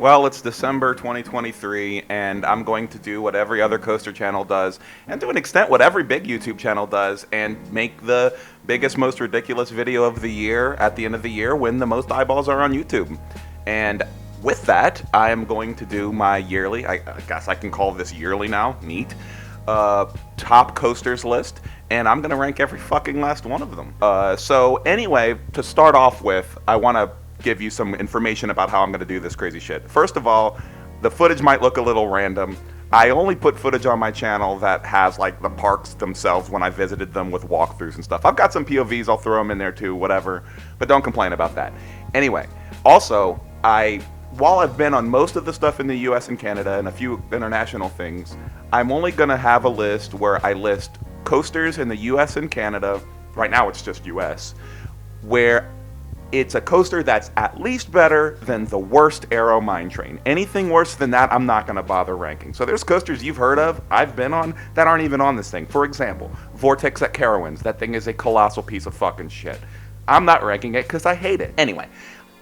Well, it's December 2023, and I'm going to do what every other coaster channel does, and to an extent what every big YouTube channel does, and make the biggest, most ridiculous video of the year at the end of the year when the most eyeballs are on YouTube. And with that, I am going to do my yearly, I guess I can call this yearly now, neat, top coasters list, and I'm going to rank every fucking last one of them. So anyway, to start off with, I want to give you some information about how I'm going to do this crazy shit. First of all, the footage might look a little random. I only put footage on my channel that has like the parks themselves when I visited them with walkthroughs and stuff. I've got some POVs, I'll throw them in there too, whatever, but don't complain about that. Anyway, also, while I've been on most of the stuff in the US and Canada and a few international things, I'm only going to have a list where I list coasters in the US and Canada, right now it's just US, where it's a coaster that's at least better than the worst Aero Mine Train. Anything worse than that, I'm not going to bother ranking. So there's coasters you've heard of, I've been on, that aren't even on this thing. For example, Vortex at Carowinds. That thing is a colossal piece of fucking shit. I'm not ranking it because I hate it. Anyway,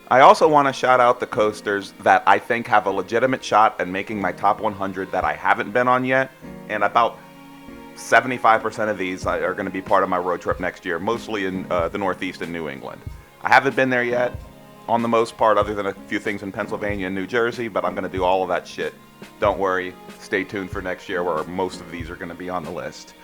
I also want to shout out the coasters that I think have a legitimate shot at making my top 100 that I haven't been on yet. And about 75% of these are going to be part of my road trip next year, mostly in the Northeast and New England. I haven't been there yet, on the most part, other than a few things in Pennsylvania and New Jersey, but I'm going to do all of that shit. Don't worry, stay tuned for next year where most of these are going to be on the list.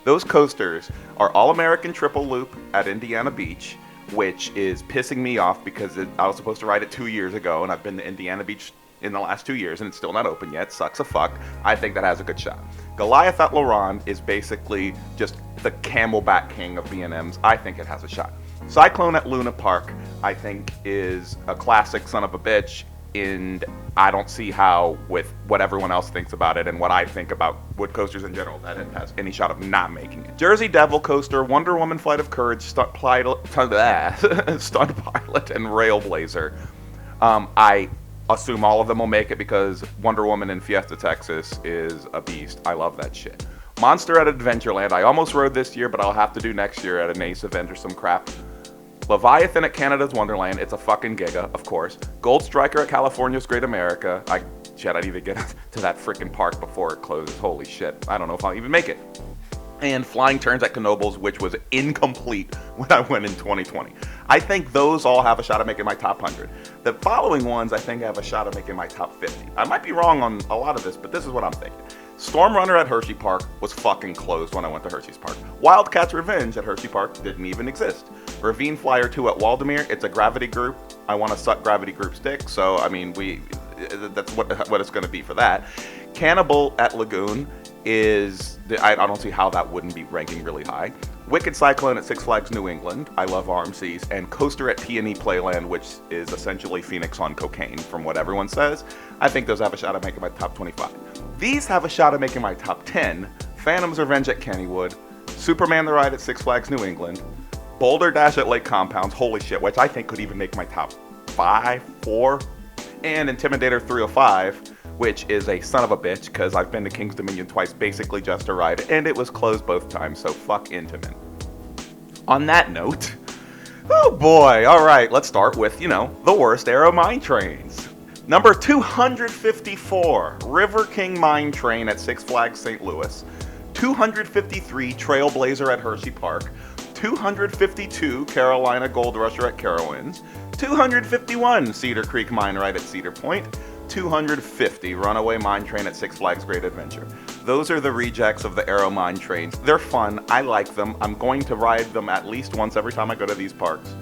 Those coasters are All-American Triple Loop at Indiana Beach, which is pissing me off because I was supposed to ride it 2 years ago, and I've been to Indiana Beach in the last 2 years, and it's still not open yet. Sucks a fuck. I think that has a good shot. Goliath at Laurent is basically just the Camelback king of B&Ms. I think it has a shot. Cyclone at Luna Park, I think, is a classic son of a bitch, and I don't see how, with what everyone else thinks about it and what I think about wood coasters in general, that it has any shot of not making it. Jersey Devil Coaster, Wonder Woman Flight of Courage, Stunt Pilot, and Railblazer. I assume all of them will make it because Wonder Woman in Fiesta, Texas is a beast. I love that shit. Monster at Adventureland, I almost rode this year, but I'll have to do next year at an ACE event or some crap. Leviathan at Canada's Wonderland, it's a fucking giga, of course. Gold Striker at California's Great America. I need to get to that freaking park before it closes. Holy shit, I don't know if I'll even make it. And Flying Turns at Knoebels, which was incomplete when I went in 2020. I think those all have a shot at making my top 100. The following ones, I think, have a shot at making my top 50. I might be wrong on a lot of this, but this is what I'm thinking. Storm Runner at Hershey Park was fucking closed when I went to Hershey's Park. Wildcats Revenge at Hershey Park didn't even exist. Ravine Flyer 2 at Waldemere, it's a gravity group. I want to suck gravity group's dick, so I mean, that's what it's going to be for that. Cannibal at Lagoon is, I don't see how that wouldn't be ranking really high. Wicked Cyclone at Six Flags New England, I love RMCs, and Coaster at P&E Playland, which is essentially Phoenix on cocaine, from what everyone says. I think those have a shot at making my top 25. These have a shot at making my top 10. Phantom's Revenge at Kennywood, Superman the Ride at Six Flags New England, Boulder Dash at Lake Compounds, holy shit, which I think could even make my top 5, 4, and Intimidator 305, which is a son of a bitch, because I've been to King's Dominion twice, basically just a ride, and it was closed both times, so fuck Intamin. On that note, oh boy, alright, let's start with, the worst Aero Mine Trains. Number 254, River King Mine Train at Six Flags St. Louis. 253, Trailblazer at Hershey Park. 252, Carolina Gold Rusher at Carowinds. 251, Cedar Creek Mine Ride at Cedar Point. 250, Runaway Mine Train at Six Flags Great Adventure. Those are the rejects of the Aero Mine Trains. They're fun, I like them. I'm going to ride them at least once every time I go to these parks.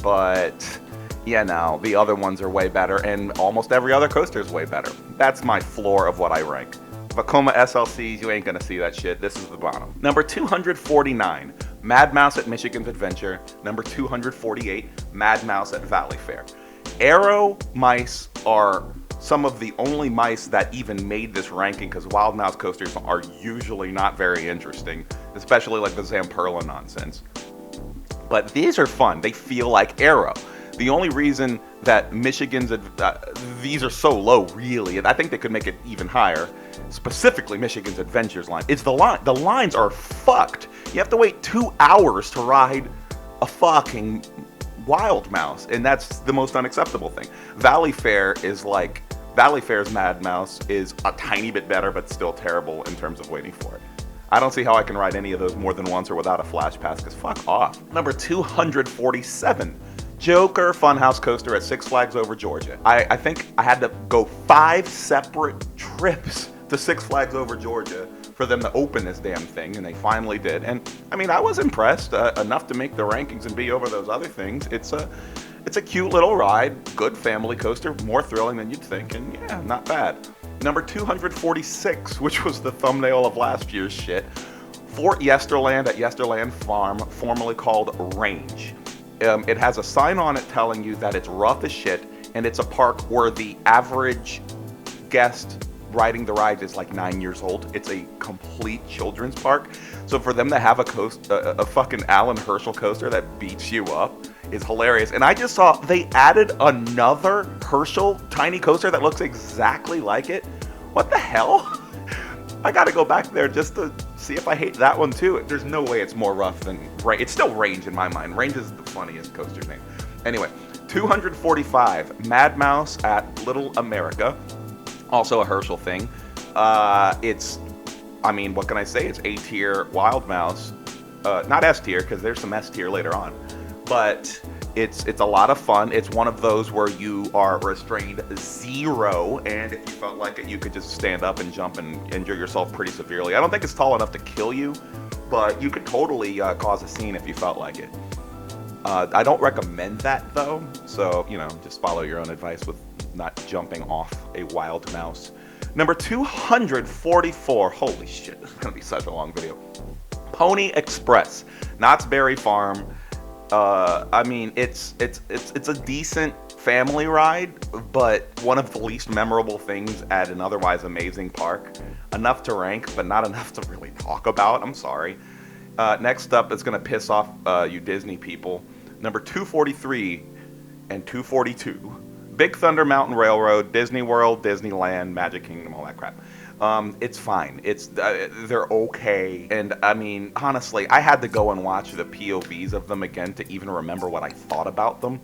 But yeah, no, the other ones are way better, and almost every other coaster is way better. That's my floor of what I rank. Vekoma SLCs, you ain't gonna see that shit. This is the bottom. Number 249, Mad Mouse at Michigan's Adventure. Number 248, Mad Mouse at Valley Fair. Aero mice are some of the only mice that even made this ranking, because Wild Mouse coasters are usually not very interesting, especially like the Zamperla nonsense. But these are fun. They feel like Aero. The only reason that these are so low, really, and I think they could make it even higher, specifically Michigan's Adventures line, is the line. The lines are fucked. You have to wait 2 hours to ride a fucking Wild Mouse, and that's the most unacceptable thing. Valley Fair is like Valley Fair's Mad Mouse is a tiny bit better, but still terrible in terms of waiting for it. I don't see how I can ride any of those more than once or without a flash pass, because fuck off. Number 247, Joker Funhouse Coaster at Six Flags Over Georgia. I think I had to go 5 separate trips to Six Flags Over Georgia for them to open this damn thing, and they finally did. And I mean, I was impressed enough to make the rankings and be over those other things. It's a cute little ride, good family coaster, more thrilling than you'd think, and yeah, not bad. Number 246, which was the thumbnail of last year's shit, Fort Yesterland at Yesterland Farm, formerly called Range. It has a sign on it telling you that it's rough as shit, and it's a park where the average guest riding the ride is like 9 years old. It's a complete children's park. So for them to have a fucking Alan Herschel coaster that beats you up is hilarious. And I just saw they added another Herschel tiny coaster that looks exactly like it. What the hell? I gotta go back there just to see if I hate that one too. There's no way it's more rough than Range. It's still Range in my mind. Range is the funniest coaster name. Anyway, 245, Mad Mouse at Little America. Also a Herschel thing. I mean, what can I say? It's A-tier Wild Mouse. Not S-tier, because there's some S-tier later on. But it's a lot of fun. It's one of those where you are restrained 0, and if you felt like it, you could just stand up and jump and injure yourself pretty severely. I don't think it's tall enough to kill you, but you could totally cause a scene if you felt like it. I don't recommend that, though. So, just follow your own advice with not jumping off a wild mouse. Number 244. Holy shit, this is going to be such a long video. Pony Express, Knott's Berry Farm. I mean, it's a decent family ride, but one of the least memorable things at an otherwise amazing park. Enough to rank, but not enough to really talk about. I'm sorry. Next up, it's going to piss off you Disney people. Number 243 and 242. Big Thunder Mountain Railroad, Disney World, Disneyland, Magic Kingdom, all that crap. It's fine. They're okay. And I mean, honestly, I had to go and watch the POVs of them again to even remember what I thought about them.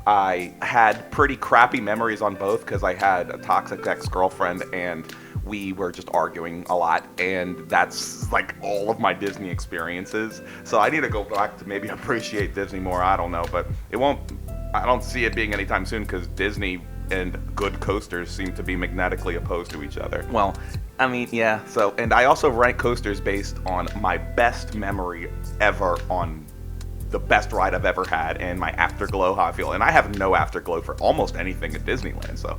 I had pretty crappy memories on both because I had a toxic ex-girlfriend and we were just arguing a lot, and that's like all of my Disney experiences. So I need to go back to maybe appreciate Disney more. I don't know, but I don't see it being anytime soon because Disney and good coasters seem to be magnetically opposed to each other. Well, I mean, yeah. So, and I also rank coasters based on my best memory ever on the best ride I've ever had and my afterglow, how I feel. And I have no afterglow for almost anything at Disneyland, so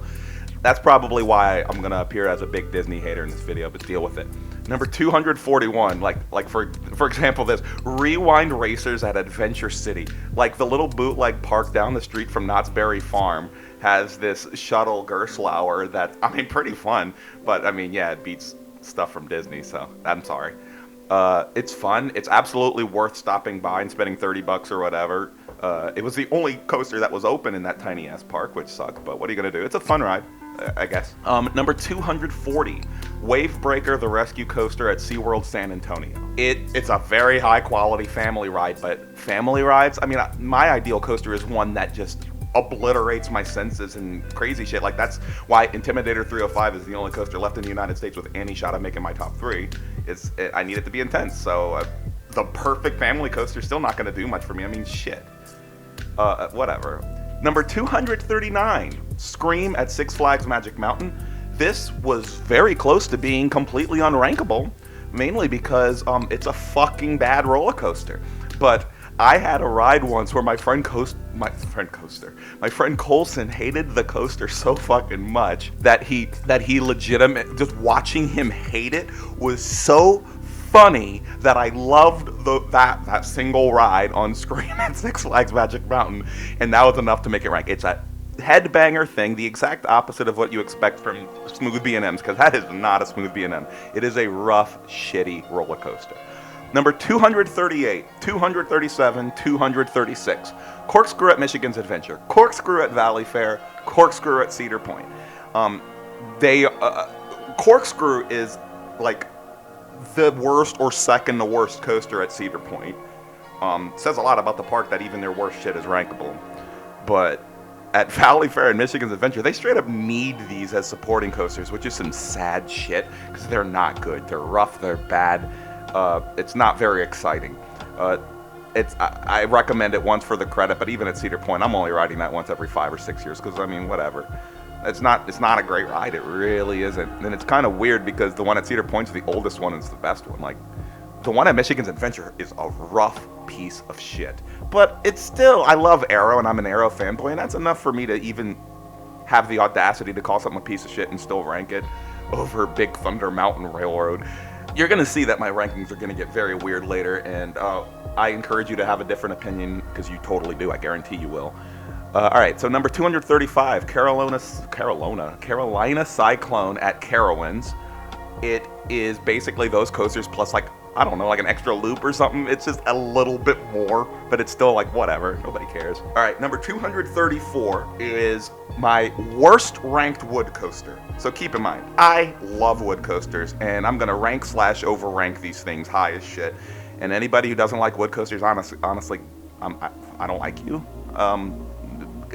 that's probably why I'm gonna appear as a big Disney hater in this video, but deal with it. Number 241, like for example, this Rewind Racers at Adventure City. Like the little bootleg park down the street from Knott's Berry Farm has this shuttle Gerstlauer that, I mean, pretty fun, but I mean, yeah, it beats stuff from Disney, so I'm sorry. It's fun. It's absolutely worth stopping by and spending $30 or whatever. It was the only coaster that was open in that tiny ass park, which sucked, but what are you gonna do? It's a fun ride, I guess. Number 240, Wavebreaker, the rescue coaster at SeaWorld San Antonio. It's a very high quality family ride, but family rides, I mean, my ideal coaster is one that just obliterates my senses and crazy shit. Like, that's why Intimidator 305 is the only coaster left in the United States with any shot of making my top 3. I need it to be intense, so the perfect family coaster is still not going to do much for me. I mean, shit. Whatever. Number 239, Scream at Six Flags Magic Mountain. This was very close to being completely unrankable, mainly because it's a fucking bad roller coaster. But I had a ride once where my friend Colson hated the coaster so fucking much that he legitimate, just watching him hate it was so funny that I loved that single ride on Scream at Six Flags Magic Mountain, and that was enough to make it rank. It's a headbanger thing, the exact opposite of what you expect from smooth B&Ms, because that is not a smooth B&M. It is a rough, shitty roller coaster. Number 238, 237, 236. Corkscrew at Michigan's Adventure. Corkscrew at Valley Fair. Corkscrew at Cedar Point. Corkscrew is like the worst or second to worst coaster at Cedar Point. Says a lot about the park that even their worst shit is rankable. But at Valley Fair and Michigan's Adventure, they straight up need these as supporting coasters, which is some sad shit because they're not good. They're rough, they're bad. It's not very exciting. I recommend it once for the credit, but even at Cedar Point, I'm only riding that once every 5 or 6 years because, I mean, whatever. It's not a great ride. It really isn't. And it's kind of weird because the one at Cedar Point's the oldest one and it's the best one. Like, the one at Michigan's Adventure is a rough piece of shit. But it's still, I love Arrow and I'm an Arrow fanboy, and that's enough for me to even have the audacity to call something a piece of shit and still rank it over Big Thunder Mountain Railroad. You're going to see that my rankings are going to get very weird later, and I encourage you to have a different opinion because you totally do. I guarantee you will. All right, so number 235, Carolina Cyclone at Carowinds. It is basically those coasters plus, like, I don't know, like an extra loop or something. It's just a little bit more, but it's still like whatever. Nobody cares. All right, number 234 is my worst ranked wood coaster. So keep in mind, I love wood coasters, and I'm gonna rank / overrank these things high as shit. And anybody who doesn't like wood coasters, honestly, I don't like you.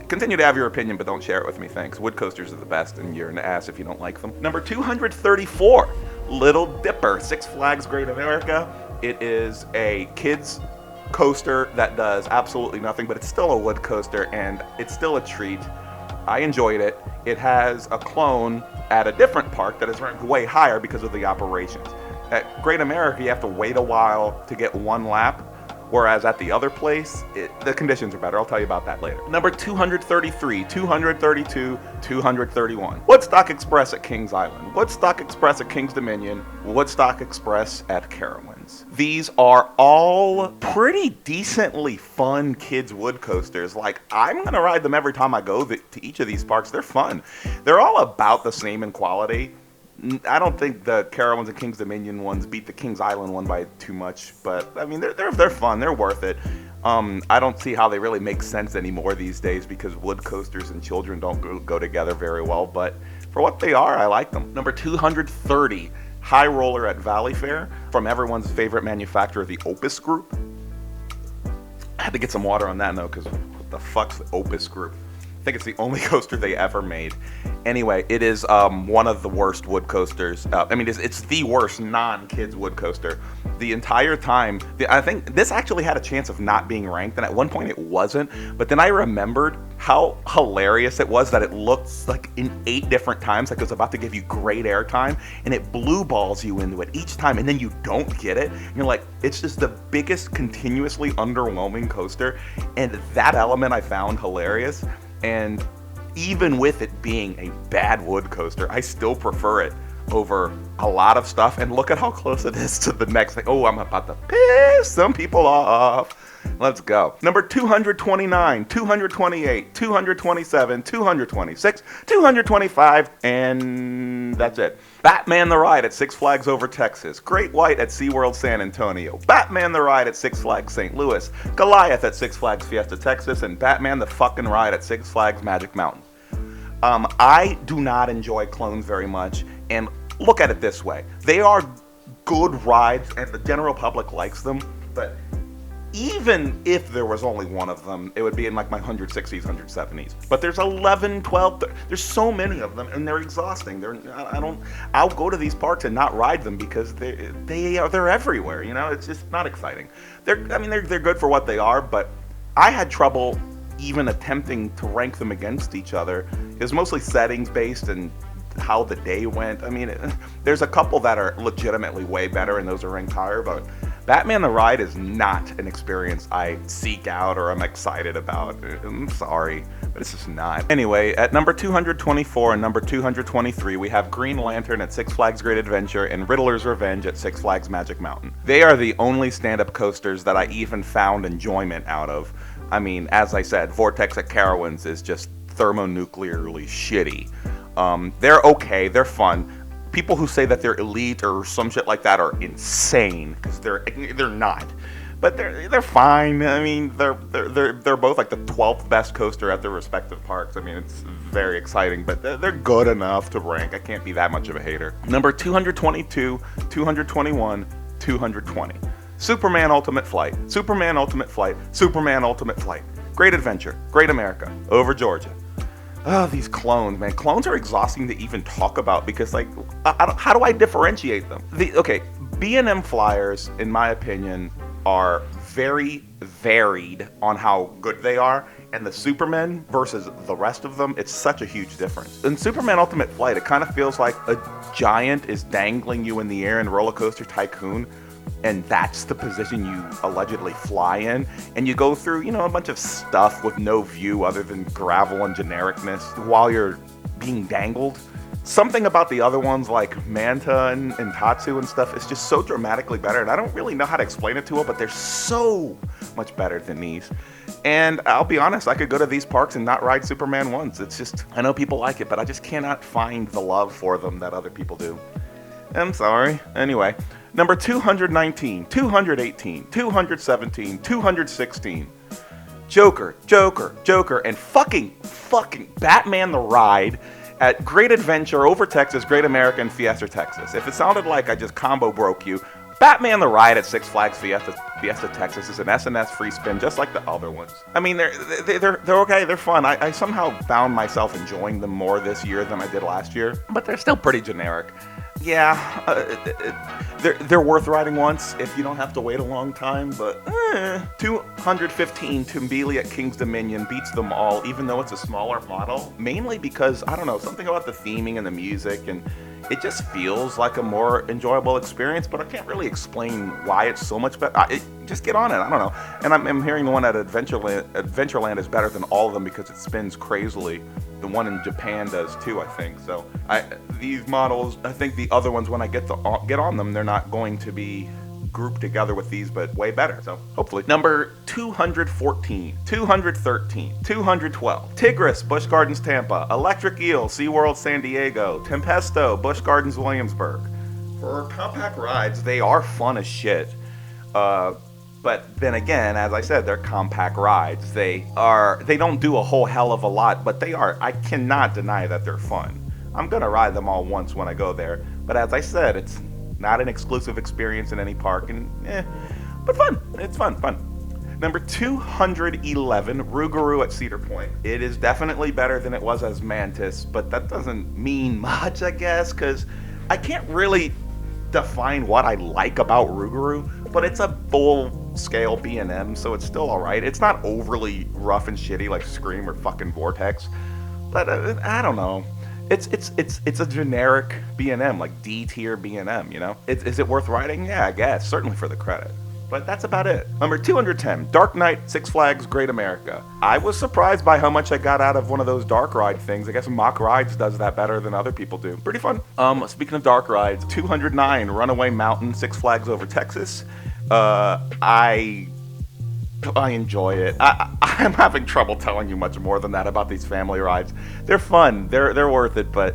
Continue to have your opinion, but don't share it with me, thanks. Wood coasters are the best, and you're an ass if you don't like them. Number 234, Little Dipper, Six Flags Great America. It is a kids coaster that does absolutely nothing, but it's still a wood coaster, and it's still a treat. I enjoyed it. It has a clone at a different park that is ranked way higher because of the operations. At Great America, you have to wait a while to get one lap, whereas at the other place, the conditions are better. I'll tell you about that later. Number 233, 232, 231. Woodstock Express at Kings Island, Woodstock Express at Kings Dominion, Woodstock Express at Carowinds. These are all pretty decently fun kids wood coasters. Like, I'm gonna ride them every time I go to each of these parks. They're fun. They're all about the same in quality. I don't think the Carowinds and Kings Dominion ones beat the Kings Island one by too much, but I mean they're fun, they're worth it. I don't see how they really make sense anymore these days because wood coasters and children don't go together very well, but for what they are, I like them. Number 230, High Roller at Valley Fair, from everyone's favorite manufacturer, the Opus Group. I had to get some water on that note because what the fuck's the Opus Group? I think it's the only coaster they ever made. Anyway, it is one of the worst wood coasters. It's the worst non-kids wood coaster. The entire time, I think this actually had a chance of not being ranked, and at one point it wasn't, but then I remembered how hilarious it was that it looked like in 8 different times like it was about to give you great airtime, and it blue balls you into it each time, and then you don't get it. And you're like, it's just the biggest continuously underwhelming coaster, and that element I found hilarious. And even with it being a bad wood coaster, I still prefer it over a lot of stuff. And look at how close it is to the next thing. Oh, I'm about to piss some people off. Let's go. Number 229, 228, 227, 226, 225, and that's it. Batman the Ride at Six Flags Over Texas, Great White at SeaWorld San Antonio, Batman the Ride at Six Flags St. Louis, Goliath at Six Flags Fiesta Texas, and Batman the fucking Ride at Six Flags Magic Mountain. I do not enjoy clones very much, and look at it this way. They are good rides, and the general public likes them, but even if there was only one of them, it would be in like my 160s, 170s. But there's 11, 12, there's so many of them, and they're exhausting. I'll go to these parks and not ride them because they're everywhere. You know, it's just not exciting. They're good for what they are, but I had trouble even attempting to rank them against each other. It was mostly settings based and how the day went. I mean, there's a couple that are legitimately way better, and those are ranked higher, but Batman the Ride is not an experience I seek out or I'm excited about. I'm sorry, but it's just not. Anyway, at number 224 and number 223, we have Green Lantern at Six Flags Great Adventure and Riddler's Revenge at Six Flags Magic Mountain. They are the only stand-up coasters that I even found enjoyment out of. I mean, as I said, Vortex at Carowinds is just thermonuclearly shitty. They're okay, they're fun. People who say that they're elite or some shit like that are insane because they're not. But they're fine. I mean, they're both like the 12th best coaster at their respective parks. I mean, it's very exciting, but they're good enough to rank. I can't be that much of a hater. Number 222, 221, 220. Superman Ultimate Flight, Superman Ultimate Flight, Superman Ultimate Flight. Great Adventure, Great America, over Georgia. Oh, these clones, man. Clones are exhausting to even talk about because, like, how do I differentiate them? Okay, B&M flyers, in my opinion, are very varied on how good they are. And the Supermen versus the rest of them, it's such a huge difference. In Superman Ultimate Flight, it kind of feels like a giant is dangling you in the air in Roller Coaster Tycoon, and that's the position you allegedly fly in, and you go through, a bunch of stuff with no view other than gravel and genericness while you're being dangled. Something about the other ones, like Manta and Tatsu and stuff, is just so dramatically better, and I don't really know how to explain it to it, but they're so much better than these. And I'll be honest, I could go to these parks and not ride Superman once. It's just, I know people like it, but I just cannot find the love for them that other people do. I'm sorry. Anyway, number 219, 218, 217, 216. Joker, and fucking Batman the Ride at Great Adventure over Texas, Great America, and Fiesta, Texas. If it sounded like I just combo broke you, Batman the Ride at Six Flags Fiesta, Texas is an SNS free spin, just like the other ones. I mean, they're okay, they're fun. I somehow found myself enjoying them more this year than I did last year, but they're still pretty generic. Yeah, they're worth riding once if you don't have to wait a long time, but 215 Tumbili at King's Dominion beats them all, even though it's a smaller model, mainly because, I don't know, something about the theming and the music, and it just feels like a more enjoyable experience, but I can't really explain why it's so much better. Just get on it, I don't know. And I'm hearing the one at Adventureland is better than all of them because it spins crazily. The one in Japan does too, I think. So these models, I think the other ones, when I get on them, they're not going to be grouped together with these, but way better. So hopefully. Number 214, 213, 212. Tigris, Busch Gardens, Tampa. Electric Eel, SeaWorld, San Diego. Tempesto, Busch Gardens, Williamsburg. For compact rides, they are fun as shit. But then again, as I said, they're compact rides. They don't do a whole hell of a lot, but they are. I cannot deny that they're fun. I'm gonna ride them all once when I go there. But as I said, it's not an exclusive experience in any park, but fun. It's fun. Number 211, Rougarou at Cedar Point. It is definitely better than it was as Mantis, but that doesn't mean much, I guess, because I can't really define what I like about Rougarou, but it's a full-scale B&M, so it's still alright. It's not overly rough and shitty like Scream or fucking Vortex, but I don't know. It's a generic B&M, like D-tier B&M, you know? Is it worth riding? Yeah, I guess, certainly for the credit. But that's about it. Number 210, Dark Knight, Six Flags, Great America. I was surprised by how much I got out of one of those dark ride things. I guess Mock Rides does that better than other people do. Pretty fun. Speaking of dark rides, 209, Runaway Mountain, Six Flags over Texas. I enjoy it. I'm having trouble telling you much more than that about these family rides. They're fun. They're worth it, but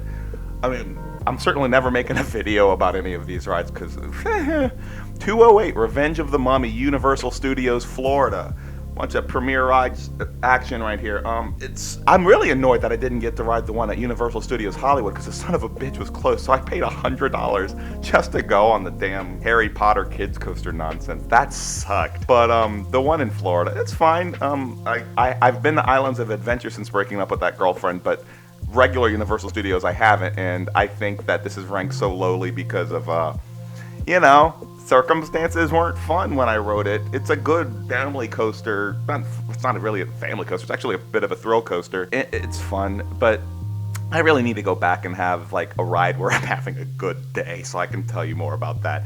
I mean, I'm certainly never making a video about any of these rides because 208, Revenge of the Mummy, Universal Studios, Florida. Bunch of premiere rides action right here. I'm really annoyed that I didn't get to ride the one at Universal Studios Hollywood because the son of a bitch was closed, so I paid $100 just to go on the damn Harry Potter kids coaster nonsense. That sucked. But the one in Florida, it's fine. I've been to Islands of Adventure since breaking up with that girlfriend, but regular Universal Studios I haven't, and I think that this is ranked so lowly because of circumstances weren't fun when I rode it. It's a good family coaster. It's not really a family coaster. It's actually a bit of a thrill coaster. It's fun, but I really need to go back and have like a ride where I'm having a good day so I can tell you more about that.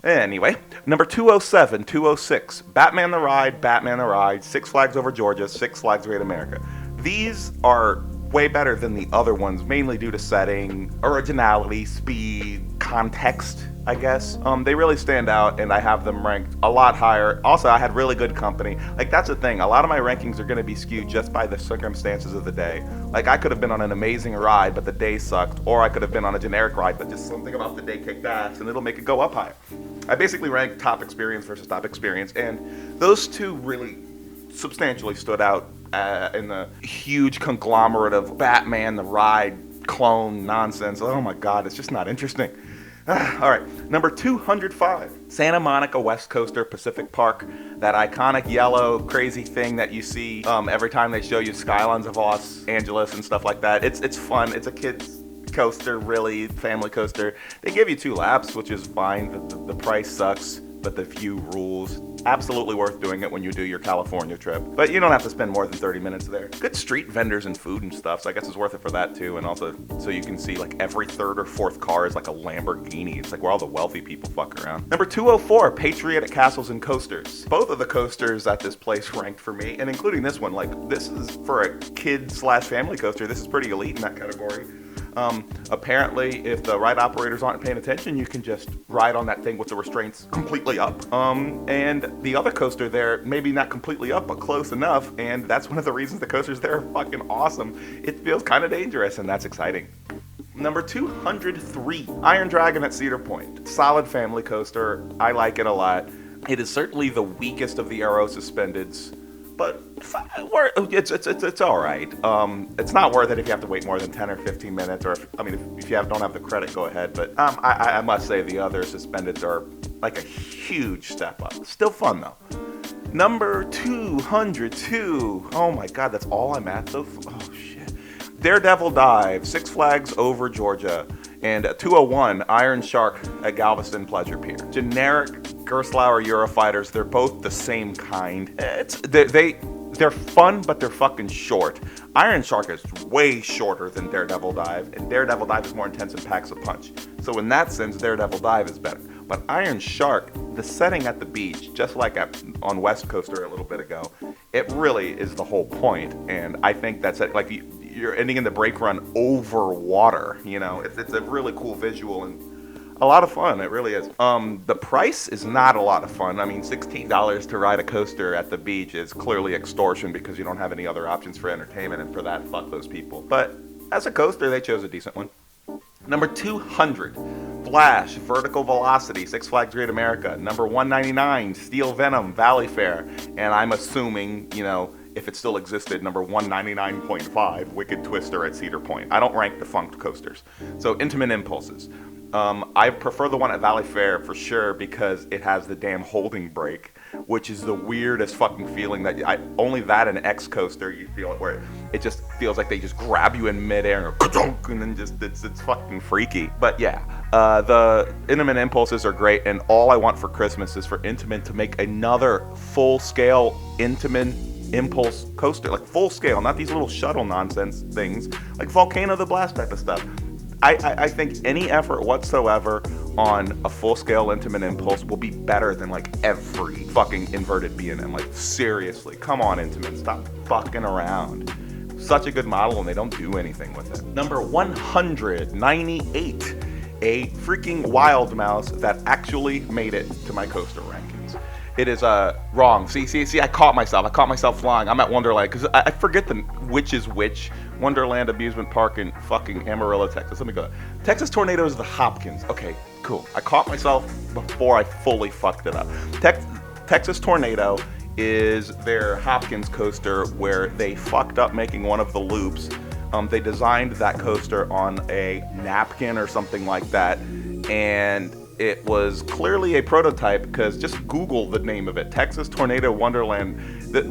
Anyway, number 207, 206, Batman the Ride, Six Flags Over Georgia, Six Flags Great America. These are way better than the other ones, mainly due to setting, originality, speed, context, I guess. They really stand out, and I have them ranked a lot higher. Also, I had really good company. Like, that's the thing. A lot of my rankings are going to be skewed just by the circumstances of the day. Like, I could have been on an amazing ride, but the day sucked, or I could have been on a generic ride, but just something about the day kicked ass, and it'll make it go up higher. I basically ranked top experience versus top experience, and those two really substantially stood out in the huge conglomerate of Batman the Ride clone nonsense. Oh my god, it's just not interesting. All right, number 205, Santa Monica West Coaster Pacific Park. That iconic yellow crazy thing that you see every time they show you skylines of Los Angeles and stuff like that. It's fun. It's a kid's coaster, really, family coaster. They give you 2 laps, which is fine. The price sucks, but the view rules. Absolutely worth doing it when you do your California trip. But you don't have to spend more than 30 minutes there. Good street vendors and food and stuff, so I guess it's worth it for that too. And also, so you can see like every 3rd or 4th car is like a Lamborghini. It's like where all the wealthy people fuck around. Number 204, Patriotic Castles and Coasters. Both of the coasters at this place ranked for me, and including this one. Like, this is for a kid/family coaster. This is pretty elite in that category. Apparently, if the ride operators aren't paying attention, you can just ride on that thing with the restraints completely up. And the other coaster there, maybe not completely up, but close enough, and that's one of the reasons the coasters there are fucking awesome. It feels kind of dangerous, and that's exciting. Number 203, Iron Dragon at Cedar Point. Solid family coaster. I like it a lot. It is certainly the weakest of the Aero Suspendeds, but it's all right. It's not worth it if you have to wait more than 10 or 15 minutes, or if you don't have the credit, go ahead. But I must say the other Suspendeds are like a huge step up. Still fun though. Number 202. Oh my God, that's all I'm at though. Oh shit. Daredevil Dive, Six Flags Over Georgia, and 201, Iron Shark at Galveston Pleasure Pier. Generic Gerstlauer Eurofighters, they're both the same kind. They're fun, but they're fucking short. Iron Shark is way shorter than Daredevil Dive, and Daredevil Dive is more intense and packs a punch. So in that sense, Daredevil Dive is better. But Iron Shark, the setting at the beach, just like on West Coaster a little bit ago, it really is the whole point. And I think that's it. Like, you're ending in the brake run over water. You know, it's a really cool visual and a lot of fun. It really is. The price is not a lot of fun. I mean, $16 to ride a coaster at the beach is clearly extortion because you don't have any other options for entertainment, and for that, fuck those people. But as a coaster, they chose a decent one. Number 200, Flash Vertical Velocity, Six Flags Great America. Number 199, Steel Venom Valley Fair, and I'm assuming, you know, if it still existed, number 199.5, Wicked Twister at Cedar Point. I don't rank defunct coasters. So, Intimate Impulses. I prefer the one at Valley Fair for sure because it has the damn holding brake, which is the weirdest fucking feeling that only that in X Coaster you feel it, where it just feels like they just grab you in midair and then just it's fucking freaky. But yeah, the Intimate Impulses are great, and all I want for Christmas is for Intimate to make another full-scale Intimate Impulse coaster, like full scale, not these little shuttle nonsense things, like Volcano the Blast type of stuff. I think any effort whatsoever on a full-scale Intimate Impulse will be better than like every fucking inverted B&M. Like, seriously, come on, Intimate, stop fucking around. Such a good model, and they don't do anything with it. Number 198, a freaking Wild Mouse that actually made it to my coaster rankings. It is wrong. See, I caught myself flying. I'm at Wonderland, because I forget which is which. Wonderland Amusement Park in fucking Amarillo, Texas. Let me go. Texas Tornado is the Hopkins. Okay, cool. I caught myself before I fully fucked it up. Texas Tornado is their Hopkins coaster where they fucked up making one of the loops. They designed that coaster on a napkin or something like that, and it was clearly a prototype because just Google the name of it. Texas Tornado Wonderland.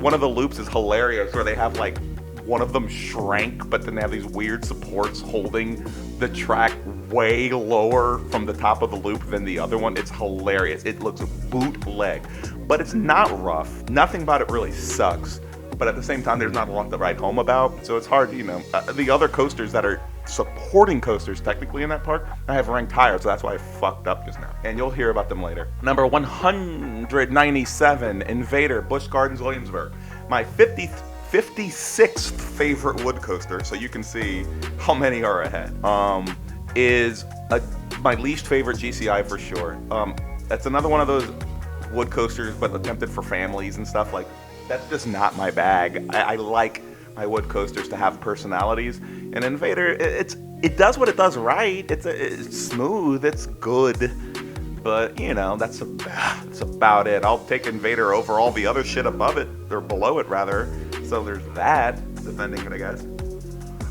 One of the loops is hilarious where they have like one of them shrank, but then they have these weird supports holding the track way lower from the top of the loop than the other one. It's hilarious. It looks bootleg, but it's not rough. Nothing about it really sucks, but at the same time, there's not a lot to write home about, so it's hard, you know. The other coasters that are supporting coasters technically in that park, I have ranked higher, so that's why I fucked up just now. And you'll hear about them later. Number 197, Invader, Busch Gardens, Williamsburg. My 56th favorite wood coaster, so you can see how many are ahead, is my least favorite GCI for sure. That's another one of those wood coasters, but attempted for families and stuff. Like, that's just not my bag. I like my wood coasters to have personalities, and Invader, it does what it does right. It's smooth, it's good, but you know, that's about it. I'll take Invader over all the other shit above it, or below it rather. So there's that, defending it, I guess.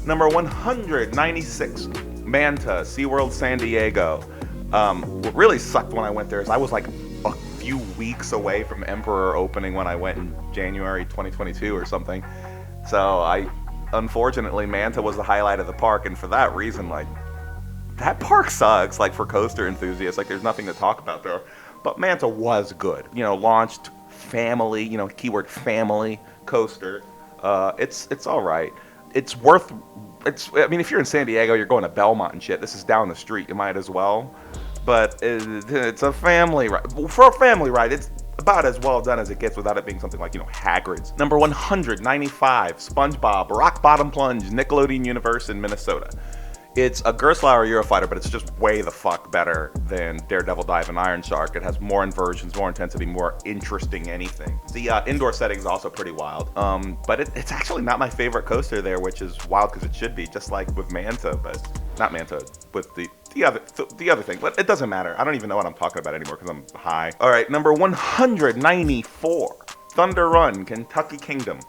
Number 196, Manta, SeaWorld San Diego. What really sucked when I went there is I was like a few weeks away from Emperor opening when I went in January 2022 or something. So unfortunately, Manta was the highlight of the park, and for that reason, like, that park sucks, like, for coaster enthusiasts. Like, there's nothing to talk about there. But Manta was good. You know, launched family, you know, keyword family coaster. It's all right. I mean, if you're in San Diego, you're going to Belmont and shit. This is down the street. You might as well. But it's a family ride. For a family ride, it's about as well done as it gets without it being something like, you know, Hagrid's. Number 195, SpongeBob Rock Bottom Plunge, Nickelodeon Universe in Minnesota. It's a Gerstlauer Eurofighter, but it's just way the fuck better than Daredevil Dive and Iron Shark. It has more inversions, more intensity, more interesting anything. The indoor setting is also pretty wild, but it's actually not my favorite coaster there, which is wild because it should be, just like with Manta, but not Manta, with the other thing. But it doesn't matter. I don't even know what I'm talking about anymore because I'm high. All right, number 194, Thunder Run, Kentucky Kingdom.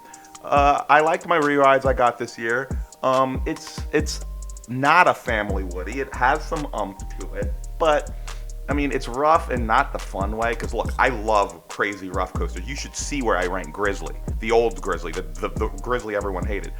I liked my re-rides I got this year. It's not a family Woody. It has some to it, but I mean, it's rough and not the fun way. Because look, I love crazy rough coasters. You should see where I rank Grizzly, the old Grizzly, the Grizzly everyone hated.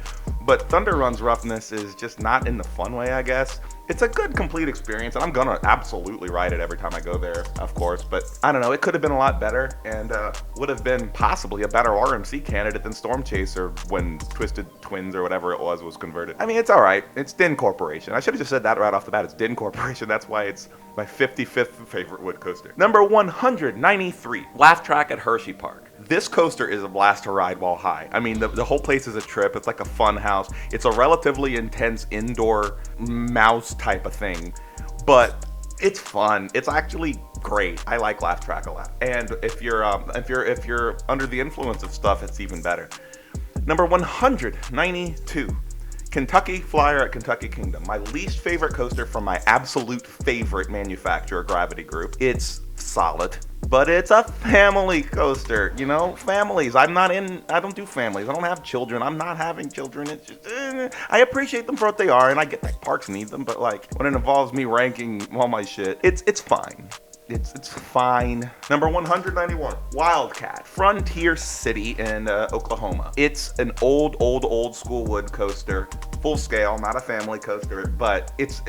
But Thunder Run's roughness is just not in the fun way, I guess. It's a good, complete experience, and I'm gonna absolutely ride it every time I go there, of course. But I don't know, it could have been a lot better, and would have been possibly a better RMC candidate than Storm Chaser when Twisted Twins or whatever it was converted. I mean, it's all right. It's Din Corporation. I should have just said that right off the bat. It's Din Corporation. That's why it's my 55th favorite wood coaster. Number 193, Laugh Track at Hershey Park. This coaster is a blast to ride while high. I mean, the whole place is a trip. It's like a fun house. It's a relatively intense indoor mouse type of thing, but it's fun. It's actually great. I like Laugh Track a lot. And if you're under the influence of stuff, it's even better. Number 192, Kentucky Flyer at Kentucky Kingdom. My least favorite coaster from my absolute favorite manufacturer, Gravity Group. It's solid, but it's a family coaster, you know, families. I don't do families. I don't have children. I'm not having children. It's just, I appreciate them for what they are, and I get that parks need them, but like, when it involves me ranking all my shit, it's fine. It's fine. Number 191, Wildcat, Frontier City in Oklahoma. It's an old school wood coaster, full scale, not a family coaster, but it's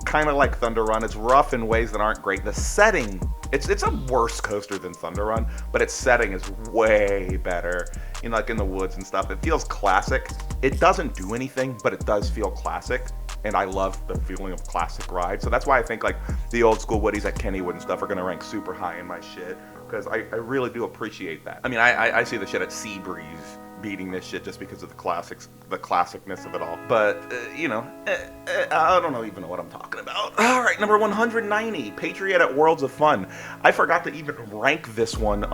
kind of like Thunder Run. It's rough in ways that aren't great. The setting, it's a worse coaster than Thunder Run, but its setting is way better. You know, like in the woods and stuff. It feels classic. It doesn't do anything, but it does feel classic. And I love the feeling of classic ride. So that's why I think like the old school Woodies at Kennywood and stuff are gonna rank super high in my shit, because I really do appreciate that. I mean, I see the shit at Seabreeze beating this shit just because of the classicness of it all. But, you know, I don't even know what I'm talking about. All right, number 190, Patriot at Worlds of Fun. I forgot to even rank this one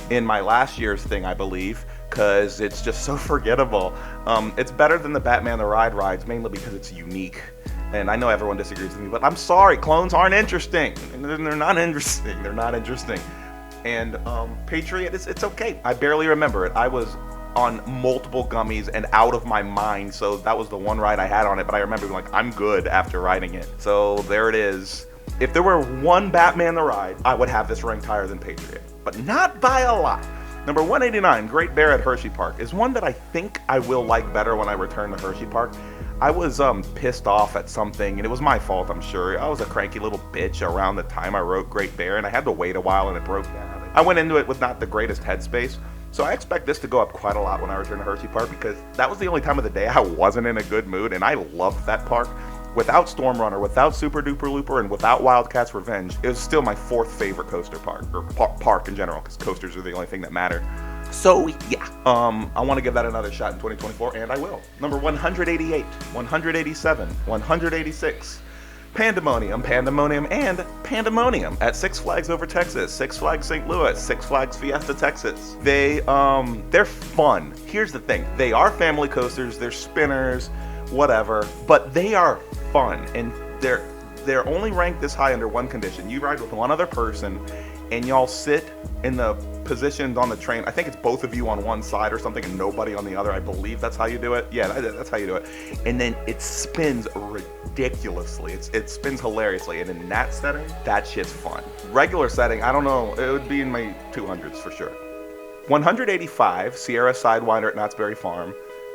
in my last year's thing, I believe, because it's just so forgettable. It's better than the Batman the Ride rides, mainly because it's unique. And I know everyone disagrees with me, but I'm sorry, clones aren't interesting. They're not interesting. They're not interesting. And Patriot, it's okay. I barely remember it. I was on multiple gummies and out of my mind, so that was the one ride I had on it, but I remember being like, I'm good after riding it. So there it is. If there were one Batman the Ride, I would have this ranked higher than Patriot, but not by a lot. Number 189, Great Bear at Hershey Park, is one that I think I will like better when I return to Hershey Park. I was pissed off at something, and it was my fault, I'm sure. I was a cranky little bitch around the time I wrote Great Bear, and I had to wait a while, and it broke down. I went into it with not the greatest headspace, so I expect this to go up quite a lot when I return to Hershey Park, because that was the only time of the day I wasn't in a good mood, and I loved that park. Without Storm Runner, without Super Duper Looper, and without Wildcat's Revenge, it was still my fourth favorite coaster park, or park in general, because coasters are the only thing that matter. So yeah, I want to give that another shot in 2024, and I will. Number 188, 187, 186, Pandemonium, and Pandemonium at Six Flags Over Texas, Six Flags St. Louis, Six Flags Fiesta Texas. They're fun. Here's the thing: they are family coasters, they're spinners, whatever, but they are fun, and they're only ranked this high under one condition. You ride with one other person, and y'all sit in the positioned on the train. I think it's both of you on one side or something and nobody on the other. I believe that's how you do it. Yeah, that's how you do it. And then it spins ridiculously. It spins hilariously. And in that setting, that shit's fun. Regular setting, I don't know. It would be in my 200s for sure. 185 Sierra Sidewinder at Knott's Berry Farm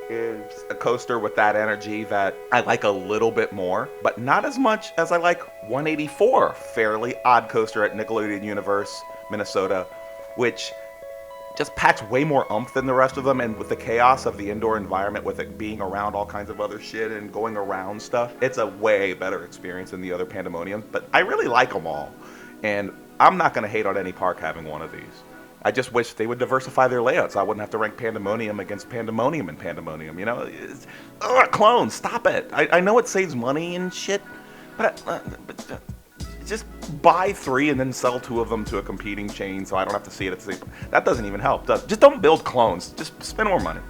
is a coaster with that energy that I like a little bit more, but not as much as I like 184 Fairly Odd Coaster at Nickelodeon Universe, Minnesota, which just packs way more oomph than the rest of them, and with the chaos of the indoor environment, with it being around all kinds of other shit and going around stuff, it's a way better experience than the other Pandemoniums, but I really like them all, and I'm not going to hate on any park having one of these. I just wish they would diversify their layouts so I wouldn't have to rank Pandemonium against Pandemonium and Pandemonium, you know? Clones, stop it. I know it saves money and shit, but just buy 3 and then sell 2 of them to a competing chain so I don't have to see it at the same time. That doesn't even help. Just don't build clones. Just spend more money.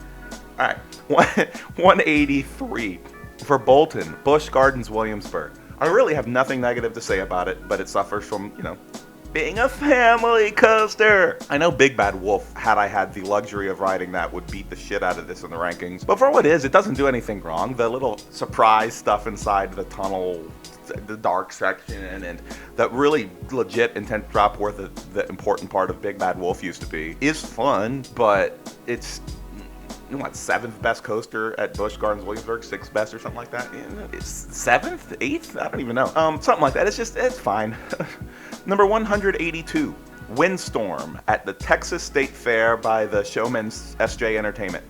All right, 183 for Bolton, Busch Gardens, Williamsburg. I really have nothing negative to say about it, but it suffers from, you know, being a family coaster. I know Big Bad Wolf, had I had the luxury of riding that, would beat the shit out of this in the rankings. But for what it is, it doesn't do anything wrong. The little surprise stuff inside the tunnel, the dark section, and the really legit intense drop where the important part of Big Bad Wolf used to be is fun, but it's, what, 7th best coaster at Busch Gardens Williamsburg, 6th best or something like that. It's 7th, 8th, I don't even know. Something like that. It's fine. Number 182, Windstorm at the Texas State Fair by the Showman's SJ Entertainment.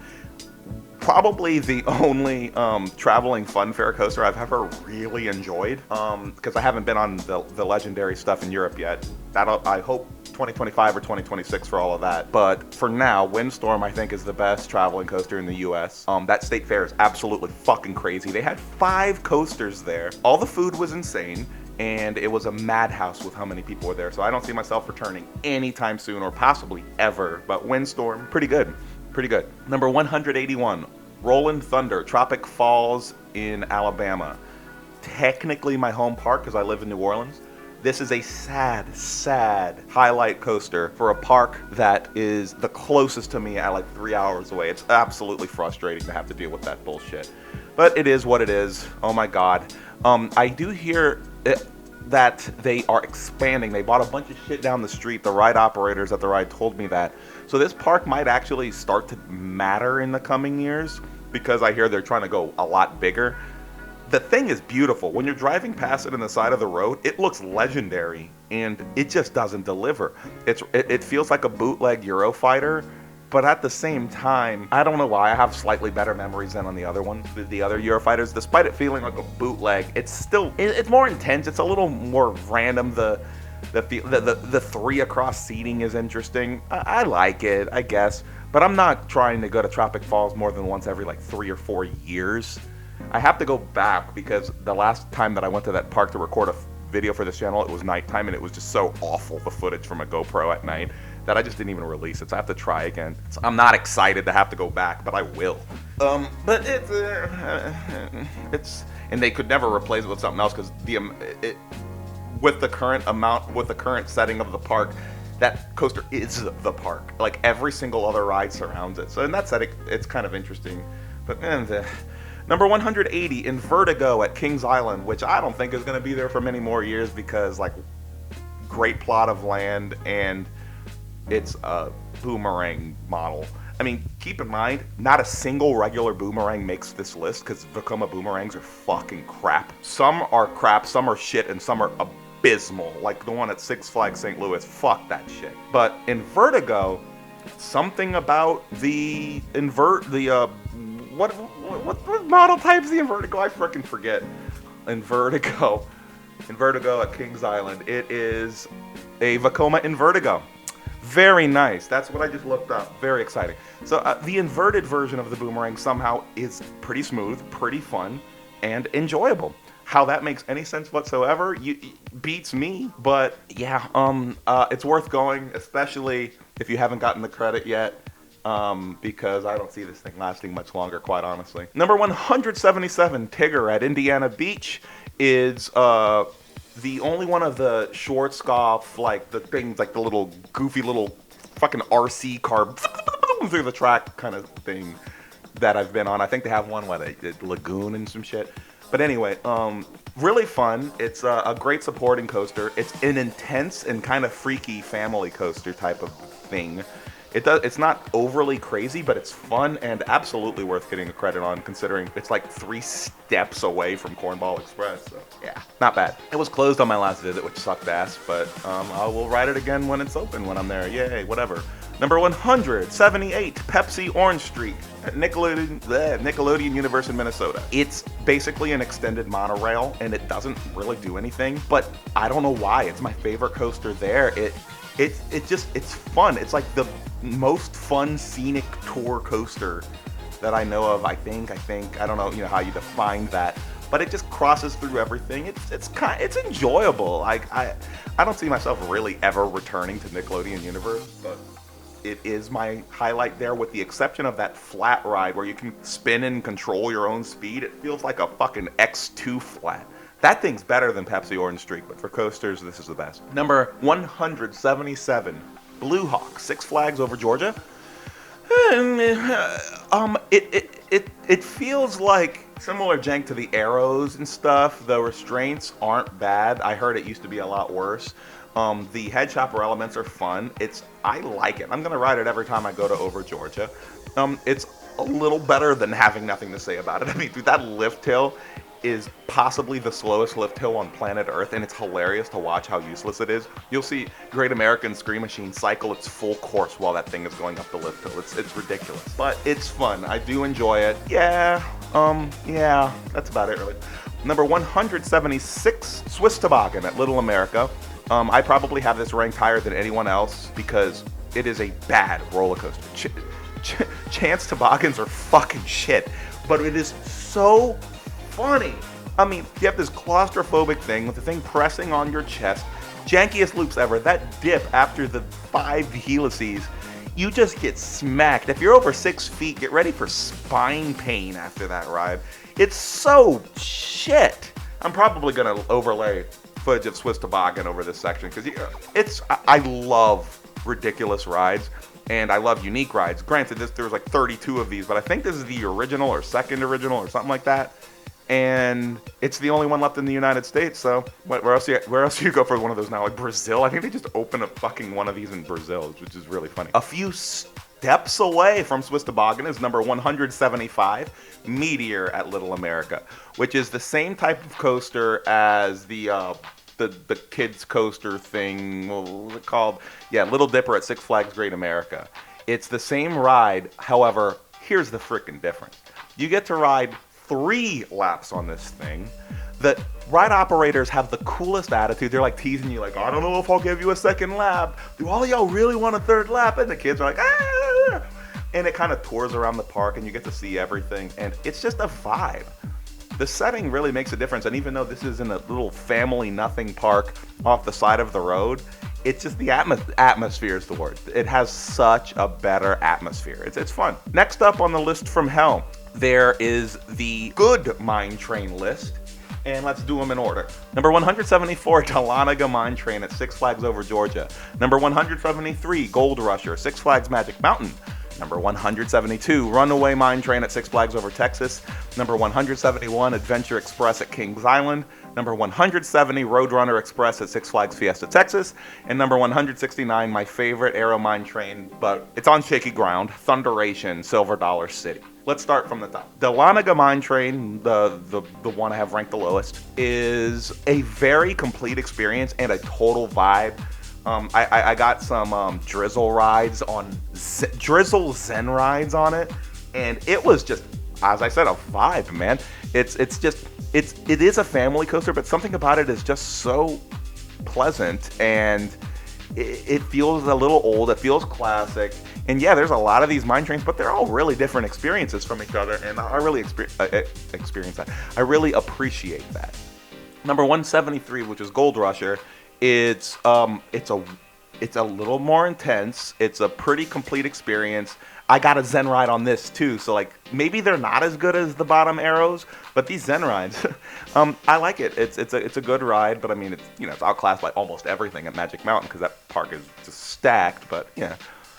Probably the only traveling fun fair coaster I've ever really enjoyed, because I haven't been on the legendary stuff in Europe yet. I hope 2025 or 2026 for all of that. But for now, Windstorm I think is the best traveling coaster in the US. That state fair is absolutely fucking crazy. They had 5 coasters there. All the food was insane, and it was a madhouse with how many people were there. So I don't see myself returning anytime soon or possibly ever. But Windstorm, pretty good. Pretty good. Number 181, Rolling Thunder, Tropic Falls in Alabama. Technically my home park because I live in New Orleans. This is a sad highlight coaster for a park that is the closest to me at like 3 hours away. It's absolutely frustrating to have to deal with that bullshit. But it is what it is. Oh my God. I do hear that they are expanding. They bought a bunch of shit down the street. The ride operators at the ride told me that. So this park might actually start to matter in the coming years because I hear they're trying to go a lot bigger. The thing is beautiful. When you're driving past it on the side of the road, it looks legendary, and it just doesn't deliver. It feels like a bootleg Eurofighter, but at the same time, I don't know why, I have slightly better memories than on the other ones, the other Eurofighters. Despite it feeling like a bootleg, it's more intense. It's a little more random. The 3 across seating is interesting. I like it, I guess, but I'm not trying to go to Tropic Falls more than once every like 3 or 4 years. I have to go back because the last time that I went to that park to record a video for this channel, it was nighttime, and it was just so awful, the footage from a GoPro at night, that I just didn't even release it, so I have to try again. So I'm not excited to have to go back, but I will. But it's and they could never replace it with something else because with the current setting of the park, that coaster is the park. Like every single other ride surrounds it. So in that setting, it's kind of interesting. But number 180, Invertigo at Kings Island, which I don't think is going to be there for many more years because, like, great plot of land and it's a boomerang model. I mean, keep in mind, not a single regular boomerang makes this list because Vekoma boomerangs are fucking crap. Some are crap, some are shit, and some are abysmal. Like the one at Six Flags St. Louis, fuck that shit. But Invertigo, something about what model type is the Invertigo? I freaking forget. Invertigo at Kings Island. It is a Vekoma Invertigo. Very nice. That's what I just looked up. Very exciting. So the inverted version of the boomerang somehow is pretty smooth, pretty fun, and enjoyable. How that makes any sense whatsoever beats me, but yeah, it's worth going, especially if you haven't gotten the credit yet. Because I don't see this thing lasting much longer, quite honestly. Number 177, Tigger at Indiana Beach, is the only one of the Schwarzkopf, like the things, like the little goofy little fucking RC car through the track kind of thing that I've been on. I think they have one, a lagoon and some shit. But anyway, really fun. It's a great supporting coaster. It's an intense and kind of freaky family coaster type of thing. It's not overly crazy, but it's fun and absolutely worth getting a credit on, considering it's like 3 steps away from Cornball Express. So yeah, not bad. It was closed on my last visit, which sucked ass, but I will ride it again when it's open when I'm there. Yay, whatever. Number 178, Pepsi Orange Street at Nickelodeon Universe in Minnesota. It's basically an extended monorail, and it doesn't really do anything, but I don't know why. It's my favorite coaster there. It's fun. It's like the most fun scenic tour coaster that I know of. I think I don't know how you define that, but it just crosses through everything. It's enjoyable. I don't see myself really ever returning to Nickelodeon Universe, but it is my highlight there, with the exception of that flat ride where you can spin and control your own speed. It feels like a fucking X2 flat. That thing's better than Pepsi Orange Street, but for coasters, this is the best. Number 177, Blue Hawk, Six Flags Over Georgia. It feels like similar jank to the Arrows and stuff. The restraints aren't bad. I heard it used to be a lot worse. The head chopper elements are fun. I like it. I'm gonna ride it every time I go to Over Georgia. It's a little better than having nothing to say about it. I mean, dude, that lift hill is possibly the slowest lift hill on planet Earth, and it's hilarious to watch how useless it is. You'll see Great American Scream Machine cycle its full course while that thing is going up the lift hill. It's ridiculous, but it's fun. I do enjoy it. Yeah, that's about it really. Number 176, Swiss Toboggan at Little America. I probably have this ranked higher than anyone else because it is a bad roller coaster. Chance toboggans are fucking shit, but it is so funny. I mean, you have this claustrophobic thing with the thing pressing on your chest. Jankiest loops ever. That dip after the 5 helices, you just get smacked. If you're over 6 feet, get ready for spine pain after that ride. It's so shit. I'm probably gonna overlay footage of Swiss Toboggan over this section because I love ridiculous rides and I love unique rides. Granted, there's like 32 of these, but I think this is the original or second original or something like that. And it's the only one left in the United States. So where else do you go for one of those now? Like Brazil? I think they just opened a fucking one of these in Brazil, which is really funny. A few steps away from Swiss Toboggan is number 175, Meteor at Little America, which is the same type of coaster as the kids coaster thing. What was it called? Yeah, Little Dipper at Six Flags Great America. It's the same ride. However, here's the freaking difference. You get to ride 3 laps on this thing. The ride operators have the coolest attitude. They're like teasing you, like, I don't know if I'll give you a second lap. Do all of y'all really want a 3rd lap? And the kids are like, ah! And it kind of tours around the park and you get to see everything. And it's just a vibe. The setting really makes a difference. And even though this is in a little family nothing park off the side of the road, it's just the atmosphere is the word. It has such a better atmosphere. It's fun. Next up on the list from hell, there is the good mine train list, and let's do them in order. Number 174, Dahlonega Mine Train at Six Flags Over Georgia. Number 173, Gold Rusher, Six Flags Magic Mountain. Number 172, Runaway Mine Train at Six Flags Over Texas. Number 171, Adventure Express at Kings Island. Number 170, Roadrunner Express at Six Flags Fiesta Texas. And number 169, my favorite Aero Mine Train, but it's on shaky ground, Thunderation, Silver Dollar City. Let's start from the top. Dahlonega Mine Train, the one I have ranked the lowest, is a very complete experience and a total vibe. I got some drizzle rides on drizzle zen rides on it, and it was just, as I said, a vibe, man. It is a family coaster, but something about it is just so pleasant, and it feels a little old. It feels classic. And yeah, there's a lot of these mine trains, but they're all really different experiences from each other, and I really experience that. I really appreciate that. Number 173, which is Gold Rusher, it's a little more intense. It's a pretty complete experience. I got a Zen ride on this too, so like maybe they're not as good as the bottom arrows, but these Zen rides, I like it. It's a good ride, but I mean it's outclassed by almost everything at Magic Mountain because that park is just stacked. But yeah.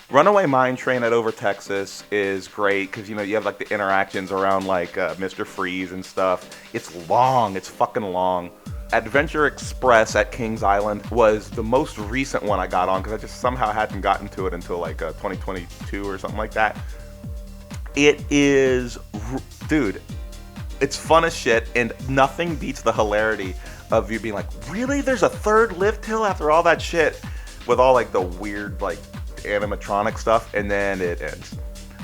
Runaway Mine Train at Over Texas is great because, you have like the interactions around like Mr. Freeze and stuff. It's long. It's fucking long. Adventure Express at Kings Island was the most recent one I got on because I just somehow hadn't gotten to it until like 2022 or something like that. It is, dude, it's fun as shit, and nothing beats the hilarity of you being like, really? There's a third lift hill after all that shit? With all like the weird like animatronic stuff, and then it ends,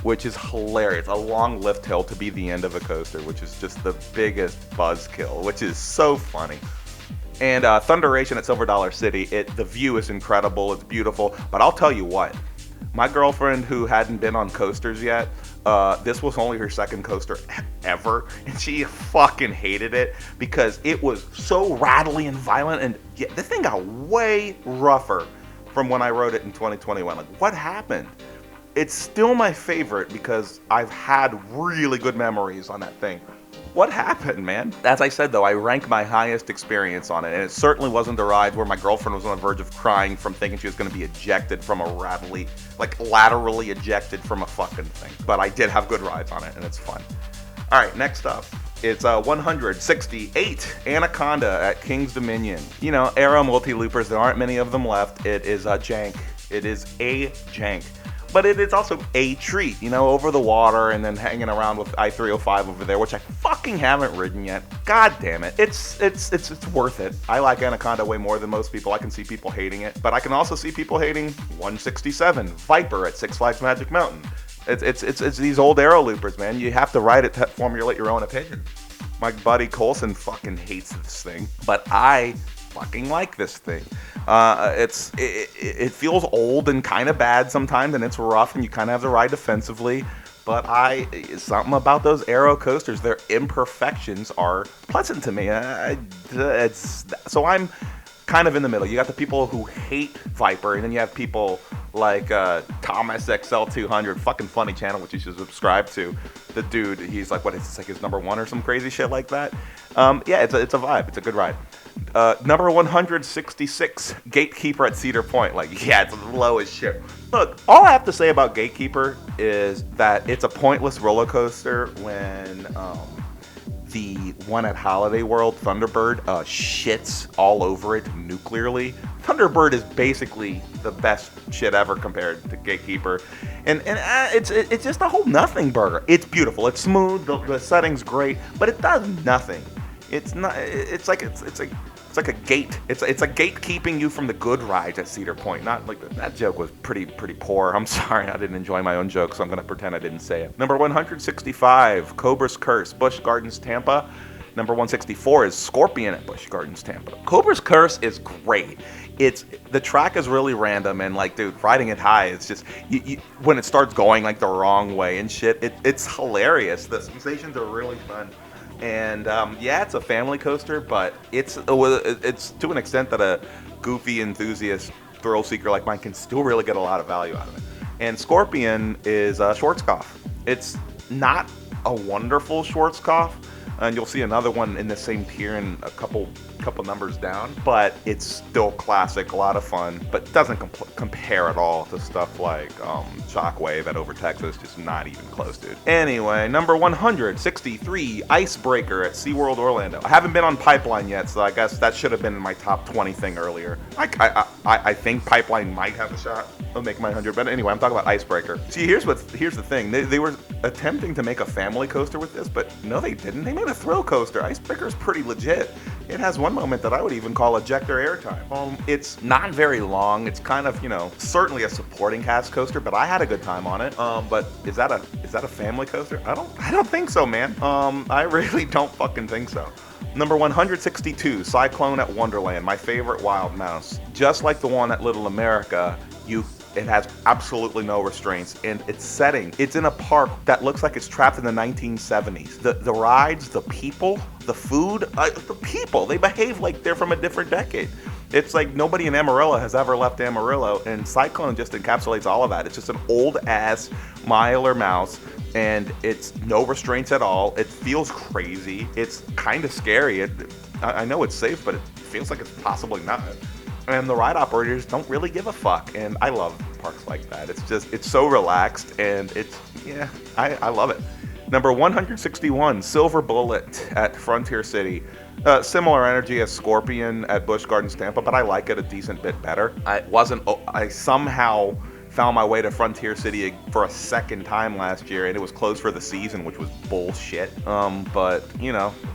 which is hilarious. A long lift hill to be the end of a coaster, which is just the biggest buzzkill, which is so funny. And Thunderation at Silver Dollar City, the view is incredible, it's beautiful, but I'll tell you what, my girlfriend who hadn't been on coasters yet, this was only her second coaster ever, and she fucking hated it because it was so rattly and violent, and yeah, this thing got way rougher from when I rode it in 2021. Like, what happened? It's still my favorite because I've had really good memories on that thing. What happened, man? As I said, though, I rank my highest experience on it, and it certainly wasn't the ride where my girlfriend was on the verge of crying from thinking she was going to be ejected from a laterally ejected from a fucking thing. But I did have good rides on it, and it's fun. All right, next up. It's 168 Anaconda at King's Dominion. Aero multi-loopers, there aren't many of them left. It is a jank. It is a jank. But it is also a treat, over the water and then hanging around with I-305 over there, which I fucking haven't ridden yet. God damn it. It's worth it. I like Anaconda way more than most people. I can see people hating it. But I can also see people hating 167 Viper at Six Flags Magic Mountain. It's these old aero loopers, man. You have to ride it to formulate your own opinion. My buddy Colson fucking hates this thing, but I fucking like this thing. It feels old and kind of bad sometimes, and it's rough, and you kind of have to ride defensively. But something about those aero coasters, their imperfections are pleasant to me. So I'm kind of in the middle. You got the people who hate Viper, and then you have people like Thomas XL200, fucking funny channel, which you should subscribe to. The dude, he's like, it's like his number one or some crazy shit like that. Yeah, it's a vibe. It's a good ride. Number 166, Gatekeeper at Cedar Point. It's low as shit. Look, all I have to say about Gatekeeper is that it's a pointless roller coaster when the one at Holiday World, Thunderbird, shits all over it nuclearly. Thunderbird is basically the best shit ever compared to Gatekeeper, and it's just a whole nothing burger. It's beautiful, it's smooth, the setting's great, but it does nothing. It's not. It's like a gate. It's a gate keeping you from the good rides at Cedar Point. Not like that joke was pretty poor. I'm sorry, I didn't enjoy my own joke, so I'm gonna pretend I didn't say it. Number 165, Cobra's Curse, Busch Gardens, Tampa. Number 164 is Scorpion at Busch Gardens, Tampa. Cobra's Curse is great. The track is really random, and dude, riding it high, it's just you when it starts going the wrong way and shit. It's hilarious. The sensations are really fun. And yeah, it's a family coaster, but it's to an extent that a goofy enthusiast thrill seeker like mine can still really get a lot of value out of it. And Scorpion is Schwarzkopf. It's not a wonderful Schwarzkopf, and you'll see another one in the same tier and a couple numbers down, but it's still classic, a lot of fun, but doesn't compare at all to stuff like Shockwave at Over Texas, just not even close, dude. Anyway, number 163, Icebreaker at SeaWorld Orlando. I haven't been on Pipeline yet, so I guess that should have been in my top 20 thing earlier. I think Pipeline might have a shot of making my 100, but anyway, I'm talking about Icebreaker. See, here's the thing. They were attempting to make a family coaster with this, but no, they didn't. They made a thrill coaster. Icebreaker is pretty legit. It has one moment that I would even call ejector airtime. It's not very long. It's kind of, certainly a supporting cast coaster, but I had a good time on it. But is that a family coaster? I don't think so, man. I really don't fucking think so. Number 162, Cyclone at Wonderland, my favorite wild mouse. Just like the one at Little America, it has absolutely no restraints, and its setting, it's in a park that looks like it's trapped in the 1970s. The rides, the people, the food, the people, they behave like they're from a different decade. It's like nobody in Amarillo has ever left Amarillo, and Cyclone just encapsulates all of that. It's just an old-ass miler mouse, and it's no restraints at all. It feels crazy. It's kind of scary. I know it's safe, but it feels like it's possibly not. And the ride operators don't really give a fuck, and I love parks like that. It's so relaxed, and I love it. Number 161, Silver Bullet at Frontier City. Similar energy as Scorpion at Busch Gardens Tampa, but I like it a decent bit better. I somehow found my way to Frontier City for a second time last year, and it was closed for the season, which was bullshit. But,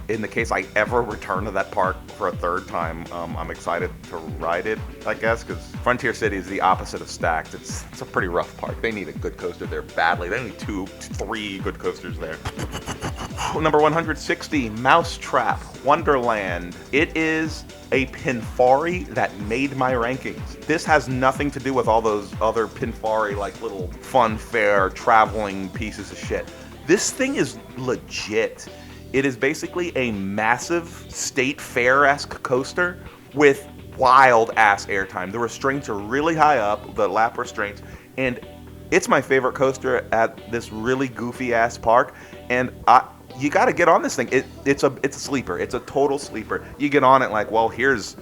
in the case I ever return to that park for a third time, I'm excited to ride it, I guess, because Frontier City is the opposite of stacked. It's a pretty rough park. They need a good coaster there badly. They need 3 good coasters there. Number 160, Mousetrap Wonderland. It is a Pinfari that made my rankings. This has nothing to do with all those other Pinfari, like little fun fair traveling pieces of shit. This thing is legit. It is basically a massive state fair-esque coaster with wild ass airtime. The restraints are really high up, the lap restraints, and it's my favorite coaster at this really goofy ass park. And you got to get on this thing. It's a sleeper. It's a total sleeper. You get on it like, well, here's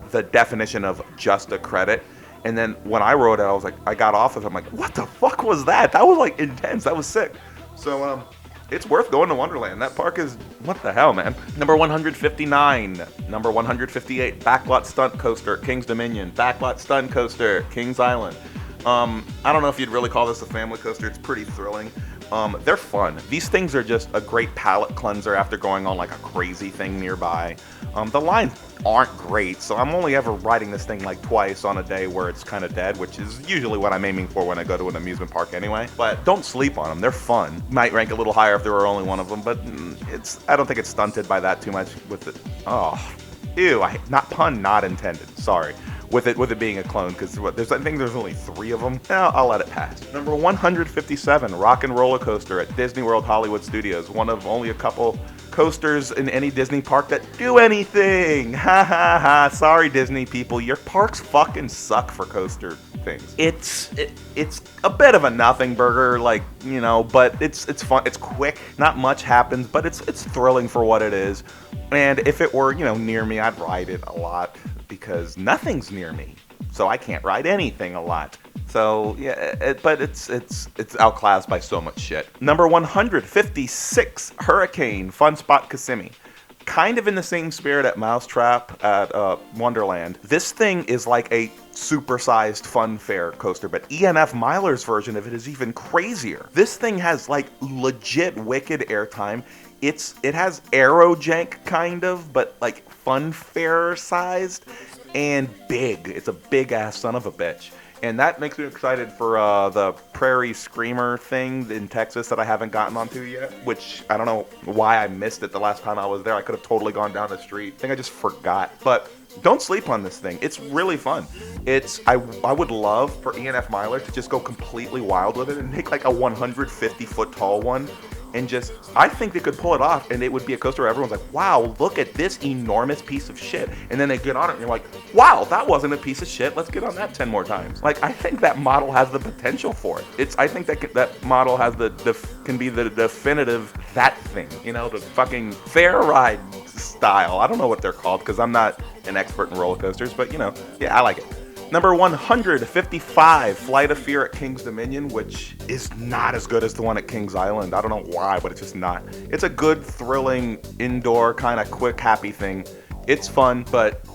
the definition of just a credit. And then when I rode it, I was like, I got off of it. I'm like, what the fuck was that? That was like intense. That was sick. So it's worth going to Wonderland. That park is, what the hell, man. Number 159. Number 158. Backlot Stunt Coaster, King's Dominion. Backlot Stunt Coaster, Kings Island. I don't know if you'd really call this a family coaster. It's pretty thrilling. They're fun. These things are just a great palate cleanser after going on like a crazy thing nearby. The lines aren't great, so I'm only ever riding this thing like twice on a day where it's kind of dead, which is usually what I'm aiming for when I go to an amusement park anyway. But don't sleep on them. They're fun. Might rank a little higher if there were only one of them, but I don't think it's stunted by that too much with it. Oh, ew, not intended. Sorry. With it being a clone, because I think there's only 3 of them. I'll let it pass. Number 157, Rock and Roller Coaster at Disney World Hollywood Studios. One of only a couple coasters in any Disney park that do anything. Ha ha ha. Sorry, Disney people. Your parks fucking suck for coaster things. It's a bit of a nothing burger, but it's fun. It's quick. Not much happens, but it's thrilling for what it is. And if it were, near me, I'd ride it a lot, because nothing's near me, so I can't ride anything a lot. So yeah, but it's outclassed by so much shit. Number 156, Hurricane Fun Spot Kissimmee. Kind of in the same spirit at Mousetrap at Wonderland. This thing is like a supersized fun fair coaster, but ENF Miler's version of it is even crazier. This thing has like legit wicked airtime. It has aero jank kind of, but like fun fair sized and big. It's a big ass son of a bitch. And that makes me excited for the Prairie Screamer thing in Texas that I haven't gotten onto yet, which I don't know why I missed it the last time I was there. I could have totally gone down the street. I think I just forgot. But don't sleep on this thing. It's really fun. I would love for ENF Miler to just go completely wild with it and make like a 150-foot tall one. And I think they could pull it off, and it would be a coaster where everyone's like, wow, look at this enormous piece of shit. And then they get on it, and you're like, wow, that wasn't a piece of shit. Let's get on that 10 more times. Like, I think that model has the potential for it. I think that model has can be the definitive that thing, the fucking fair ride style. I don't know what they're called, because I'm not an expert in roller coasters, but, yeah, I like it. Number 155, Flight of Fear at King's Dominion, which is not as good as the one at Kings Island. I don't know why, but it's just not. It's a good, thrilling, indoor, kind of quick, happy thing. It's fun, but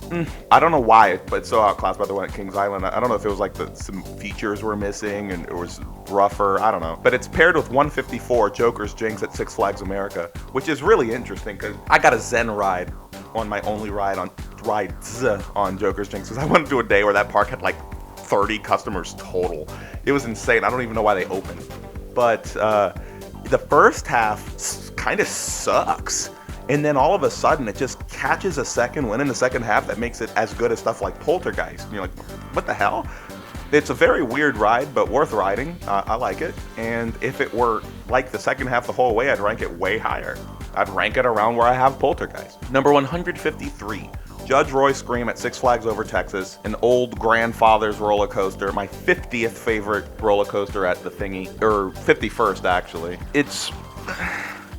I don't know why, but it's so outclassed by the one at Kings Island. I don't know if it was like some features were missing and it was rougher. I don't know. But it's paired with 154, Joker's Jinx at Six Flags America, which is really interesting because I got a Zen ride on my only rides on Joker's Jinx, because I went to a day where that park had like 30 customers total. It was insane. I don't even know why they opened. But the first half kind of sucks. And then all of a sudden, it just catches a second win in the second half that makes it as good as stuff like Poltergeist. And you're like, what the hell? It's a very weird ride, but worth riding. I like it. And if it were like the second half the whole way, I'd rank it way higher. I'd rank it around where I have Poltergeist. Number 153, Judge Roy Scream at Six Flags Over Texas, an old grandfather's roller coaster, my 50th favorite roller coaster at the thingy, or 51st actually.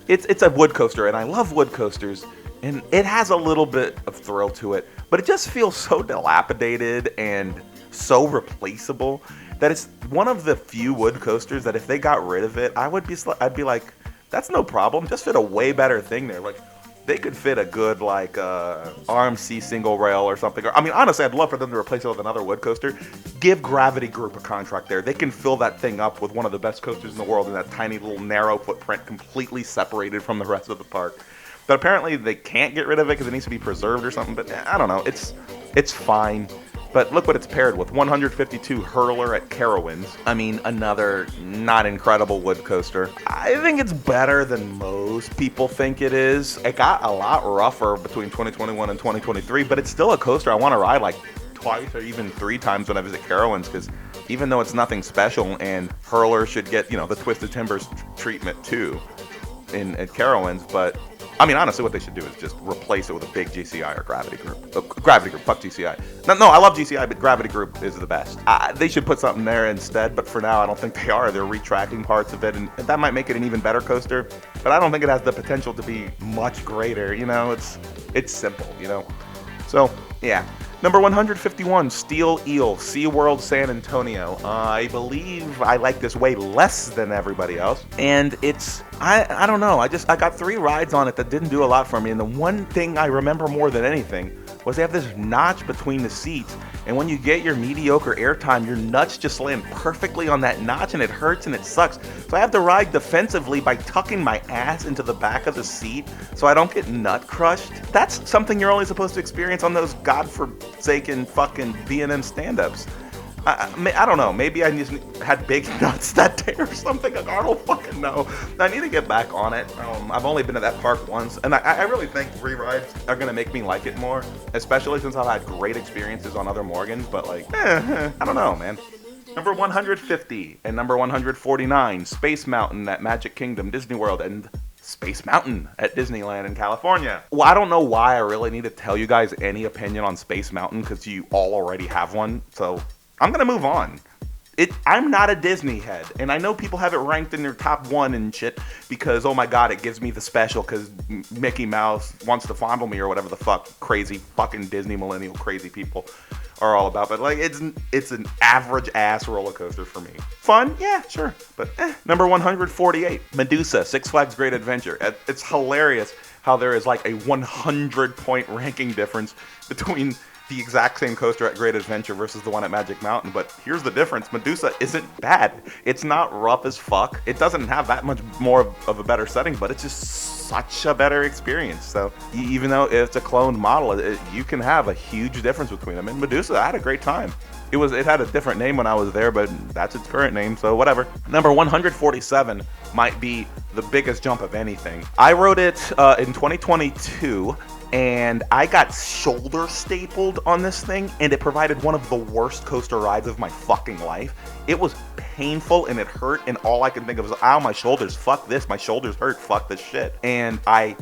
It's a wood coaster, and I love wood coasters, and it has a little bit of thrill to it, but it just feels so dilapidated, and so replaceable that it's one of the few wood coasters that if they got rid of it, I'd be like, that's no problem. Just fit a way better thing there. Like, they could fit a good like RMC single rail or something. I mean, honestly, I'd love for them to replace it with another wood coaster. Give Gravity Group a contract there. They can fill that thing up with one of the best coasters in the world in that tiny little narrow footprint, completely separated from the rest of the park. But apparently they can't get rid of it because it needs to be preserved or something. But I don't know. It's fine. But look what it's paired with. 152 Hurler at Carowinds. I mean, another not incredible wood coaster. I think it's better than most people think it is. It got a lot rougher between 2021 and 2023, but it's still a coaster I want to ride like twice or even 3 times when I visit Carowinds, because even though it's nothing special, and Hurler should get, the Twisted Timbers treatment too at Carowinds, but I mean, honestly, what they should do is just replace it with a big GCI or Gravity Group. Gravity Group, fuck GCI. No, I love GCI, but Gravity Group is the best. They should put something there instead, but for now, I don't think they are. They're retracting parts of it, and that might make it an even better coaster, but I don't think it has the potential to be much greater. It's simple, So, yeah. Number 151, Steel Eel, SeaWorld San Antonio. I believe I like this way less than everybody else. And I don't know, I got 3 rides on it that didn't do a lot for me. And the one thing I remember more than anything was they have this notch between the seats. And when you get your mediocre airtime, your nuts just land perfectly on that notch, and it hurts and it sucks. So I have to ride defensively by tucking my ass into the back of the seat so I don't get nut crushed. That's something you're only supposed to experience on those godforsaken fucking B&M stand-ups. I don't know. Maybe I just had big nuts that day or something. I don't fucking know. I need to get back on it. I've only been to that park once, and I really think re-rides are going to make me like it more, especially since I've had great experiences on other Morgans, but I don't know, man. Number 150 and number 149, Space Mountain at Magic Kingdom, Disney World, and Space Mountain at Disneyland in California. Well, I don't know why I really need to tell you guys any opinion on Space Mountain, because you all already have one, so I'm going to move on. I'm not a Disney head, and I know people have it ranked in their top 1 and shit because, oh my god, it gives me the special because Mickey Mouse wants to fondle me or whatever the fuck crazy fucking Disney millennial crazy people are all about. But it's an average ass roller coaster for me. Fun? Yeah, sure. But Number 148, Medusa, Six Flags Great Adventure. It's hilarious how there is like a 100-point ranking difference between the exact same coaster at Great Adventure versus the one at Magic Mountain, but here's the difference. Medusa isn't bad. It's not rough as fuck. It doesn't have that much more of a better setting, but it's just such a better experience. So even though it's a cloned model, you can have a huge difference between them. And Medusa, I had a great time. It had a different name when I was there, but that's its current name, so whatever. Number 147 might be the biggest jump of anything. I rode it in 2022, and I got shoulder stapled on this thing, and it provided one of the worst coaster rides of my fucking life. It was painful and it hurt, and all I could think of was, ow, my shoulders, fuck this, my shoulders hurt, fuck this shit. And I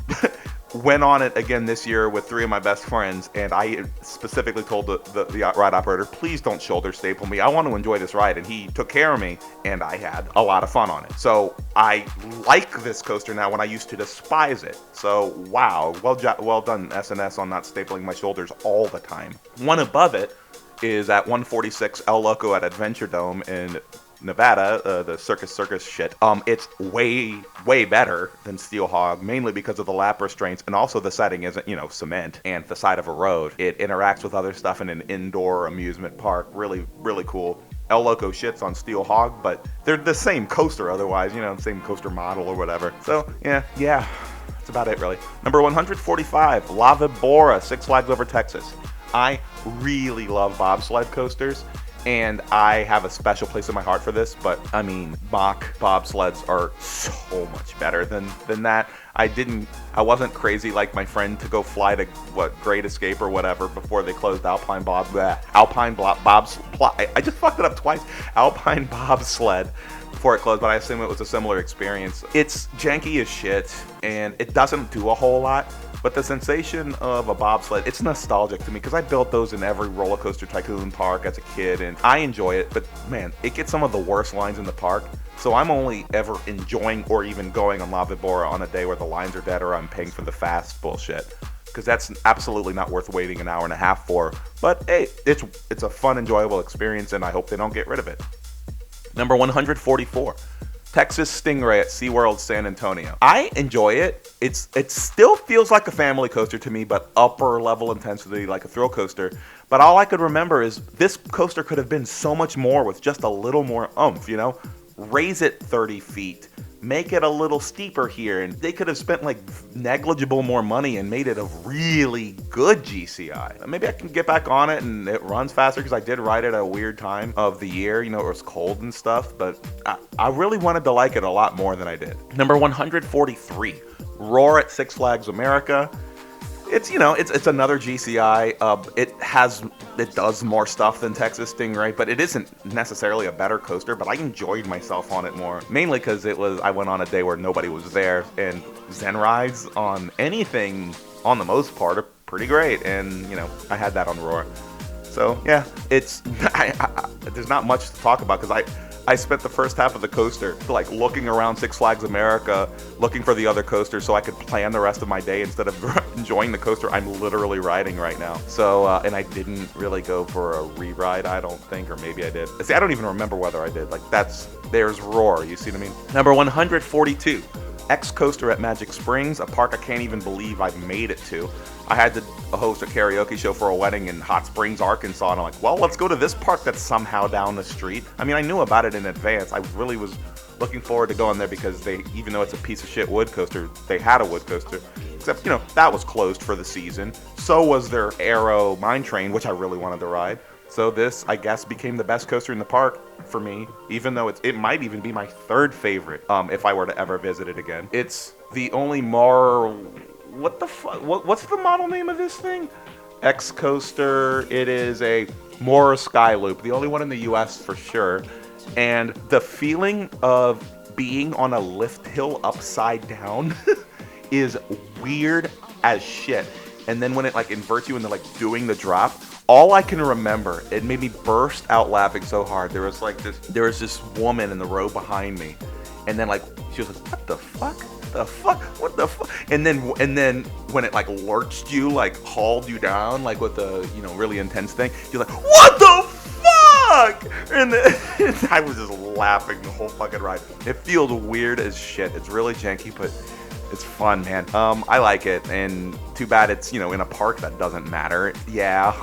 went on it again this year with 3 of my best friends, and I specifically told the ride operator, please don't shoulder staple me, I want to enjoy this ride, and he took care of me, and I had a lot of fun on it. So I like this coaster now when I used to despise it. So wow, well done SNS on not stapling my shoulders all the time. One above it is at 146 El Loco at Adventure Dome in Nevada, the Circus shit. It's way better than Steel Hog, mainly because of the lap restraints, and also the setting isn't, cement and the side of a road. It interacts with other stuff in an indoor amusement park. Really, really cool. El Loco shits on Steel Hog, but they're the same coaster otherwise, same coaster model or whatever. So, yeah, that's about it, really. Number 145, Lava Bora, Six Flags Over Texas. I really love bobsled coasters, and I have a special place in my heart for this, but I mean, mock bobsleds are so much better than that. I wasn't crazy like my friend to go fly to Great Escape or whatever before they closed Alpine Bobsled. I just fucked it up twice. Alpine Bobsled before it closed, but I assume it was a similar experience. It's janky as shit, and it doesn't do a whole lot. But the sensation of a bobsled, it's nostalgic to me because I built those in every Roller Coaster Tycoon park as a kid, and I enjoy it, but man, it gets some of the worst lines in the park. So I'm only ever enjoying or even going on Lava Bora on a day where the lines are dead or I'm paying for the fast bullshit. because that's absolutely not worth waiting an hour and a half for. But hey, it's a fun, enjoyable experience, and I hope they don't get rid of it. Number 144. Texas Stingray at SeaWorld San Antonio. I enjoy it. It still feels like a family coaster to me, but upper level intensity, like a thrill coaster. But all I could remember is this coaster could have been so much more with just a little more oomph, you know? Raise it 30 feet. Make it a little steeper here, and they could have spent like negligible more money and made it a really good GCI. Maybe I can get back on it and it runs faster, because I did ride it at a weird time of the year, you know, it was cold and stuff, but I really wanted to like it a lot more than I did. Number 143, Roar at Six Flags America. It's, you know, it's another GCI. It does more stuff than Texas Stingray, but it isn't necessarily a better coaster. But I enjoyed myself on it more, mainly because I went on a day where nobody was there, and Zen rides on anything, on the most part, are pretty great. And you know, I had that on Roar. So yeah, there's not much to talk about, because I spent the first half of the coaster like looking around Six Flags America, looking for the other coasters so I could plan the rest of my day instead of enjoying the coaster I'm literally riding right now. So, and I didn't really go for a re-ride, I don't think, or maybe I did. See, I don't even remember whether I did. Like, there's Roar, you see what I mean? Number 142, X Coaster at Magic Springs, a park I can't even believe I made it to. I had to host a karaoke show for a wedding in Hot Springs, Arkansas, and I'm like, well, let's go to this park that's somehow down the street. I mean, I knew about it in advance. I really was looking forward to going there, because even though it's a piece of shit wood coaster, they had a wood coaster. Except, you know, that was closed for the season. So was their Aero Mine Train, which I really wanted to ride. So this, I guess, became the best coaster in the park for me, even though it might even be my third favorite if I were to ever visit it again. It's the only what the fuck? What's the model name of this thing? X Coaster. It is a Mora Sky Loop, the only one in the US for sure. And the feeling of being on a lift hill upside down is weird as shit. And then when it like inverts you into like doing the drop, all I can remember, it made me burst out laughing so hard. There was this woman in the row behind me, and then like she was like, "What the fuck? What the fuck?" And then when it like lurched you, like hauled you down, like with the, you know, really intense thing, you're like, "What the fuck?" And then, I was just laughing the whole fucking ride. It feels weird as shit. It's really janky, but it's fun, man. I like it, and too bad it's, you know, in a park that doesn't matter. Yeah.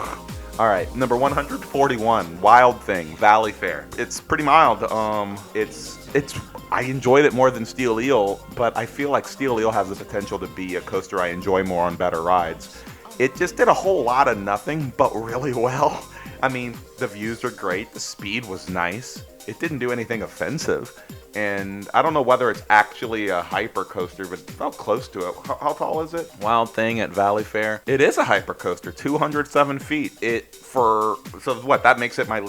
All right, number 141, Wild Thing, Valley Fair. It's pretty mild. I enjoyed it more than Steel Eel, but I feel like Steel Eel has the potential to be a coaster I enjoy more on better rides. It just did a whole lot of nothing, but really well. I mean, the views were great, the speed was nice. It didn't do anything offensive, and I don't know whether it's actually a hyper coaster, but it felt close to it. How tall is it? Wild Thing at Valley Fair. It is a hyper coaster, 207 feet. So what? That makes it my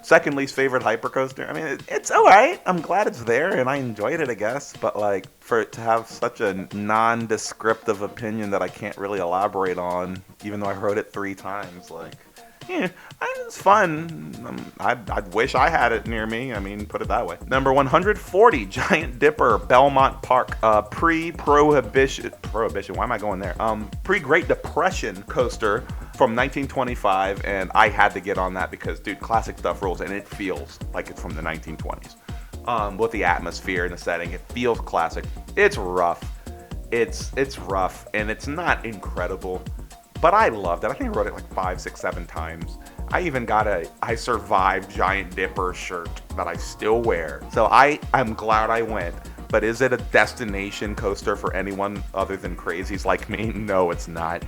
second least favorite hyper coaster. I mean, it's all right. I'm glad it's there, and I enjoyed it, I guess. But like, for it to have such a non-descriptive opinion that I can't really elaborate on, even though I rode it 3 times, like. Yeah, it's fun. I wish I had it near me. I mean, put it that way. Number 140, Giant Dipper, Belmont Park. Pre-Prohibition. Why am I going there? Pre-Great Depression coaster from 1925, and I had to get on that because, dude, classic stuff rules, and it feels like it's from the 1920s. With the atmosphere and the setting, it feels classic. It's rough. It's rough, and it's not incredible. But I loved it. I think I rode it like 5, 6, 7 times. I even got I Survived Giant Dipper shirt that I still wear. So I'm glad I went. But is it a destination coaster for anyone other than crazies like me? No, it's not.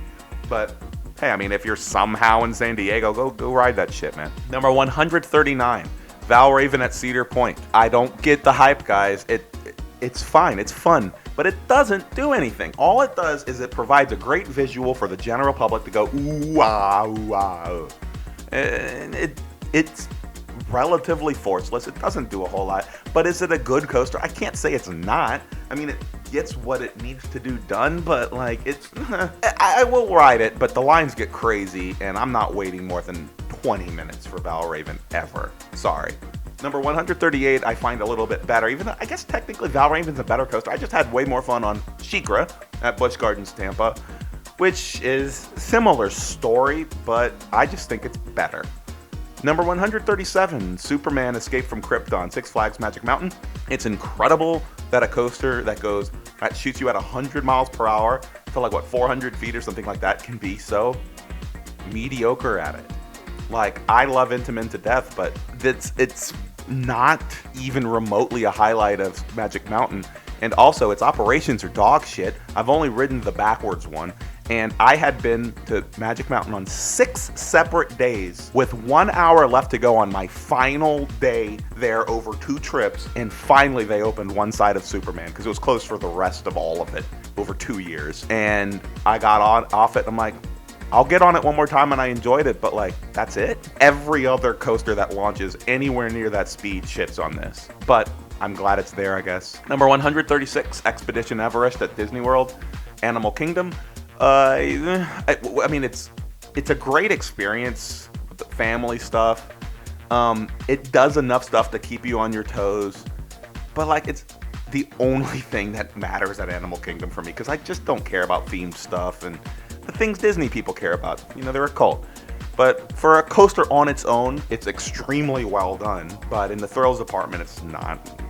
But hey, I mean, if you're somehow in San Diego, go ride that shit, man. Number 139, Valravn at Cedar Point. I don't get the hype, guys. It's fine. It's fun. But it doesn't do anything. All it does is it provides a great visual for the general public to go, ooh, ah, ooh, ah, ooh. And it's relatively forceless. It doesn't do a whole lot. But is it a good coaster? I can't say it's not. I mean, it gets what it needs to do done, but like, I will ride it, but the lines get crazy, and I'm not waiting more than 20 minutes for Valravn ever. Sorry. Number 138, I find a little bit better, even though I guess technically Valravn's a better coaster. I just had way more fun on SheiKra at Busch Gardens, Tampa, which is similar story, but I just think it's better. Number 137, Superman Escape from Krypton, Six Flags Magic Mountain. It's incredible that a coaster that shoots you at 100 miles per hour to like, 400 feet or something like that can be so mediocre at it. Like, I love Intamin to death, but it's not even remotely a highlight of Magic Mountain. And also, its operations are dog shit. I've only ridden the backwards one, and I had been to Magic Mountain on 6 separate days with 1 hour left to go on my final day there over 2 trips, and finally they opened one side of Superman because it was closed for the rest of all of it over 2 years. And I got off it, and I'm like, I'll get on it one more time, and I enjoyed it, but like, that's it. Every other coaster that launches anywhere near that speed shits on this, but I'm glad it's there, I guess. Number 136, Expedition Everest at Disney World, Animal Kingdom. I mean, it's a great experience with the family stuff. It does enough stuff to keep you on your toes, but like, it's the only thing that matters at Animal Kingdom for me, because I just don't care about themed stuff and the things Disney people care about. You know, they're a cult. But for a coaster on its own, it's extremely well done. But in the thrills department, it's not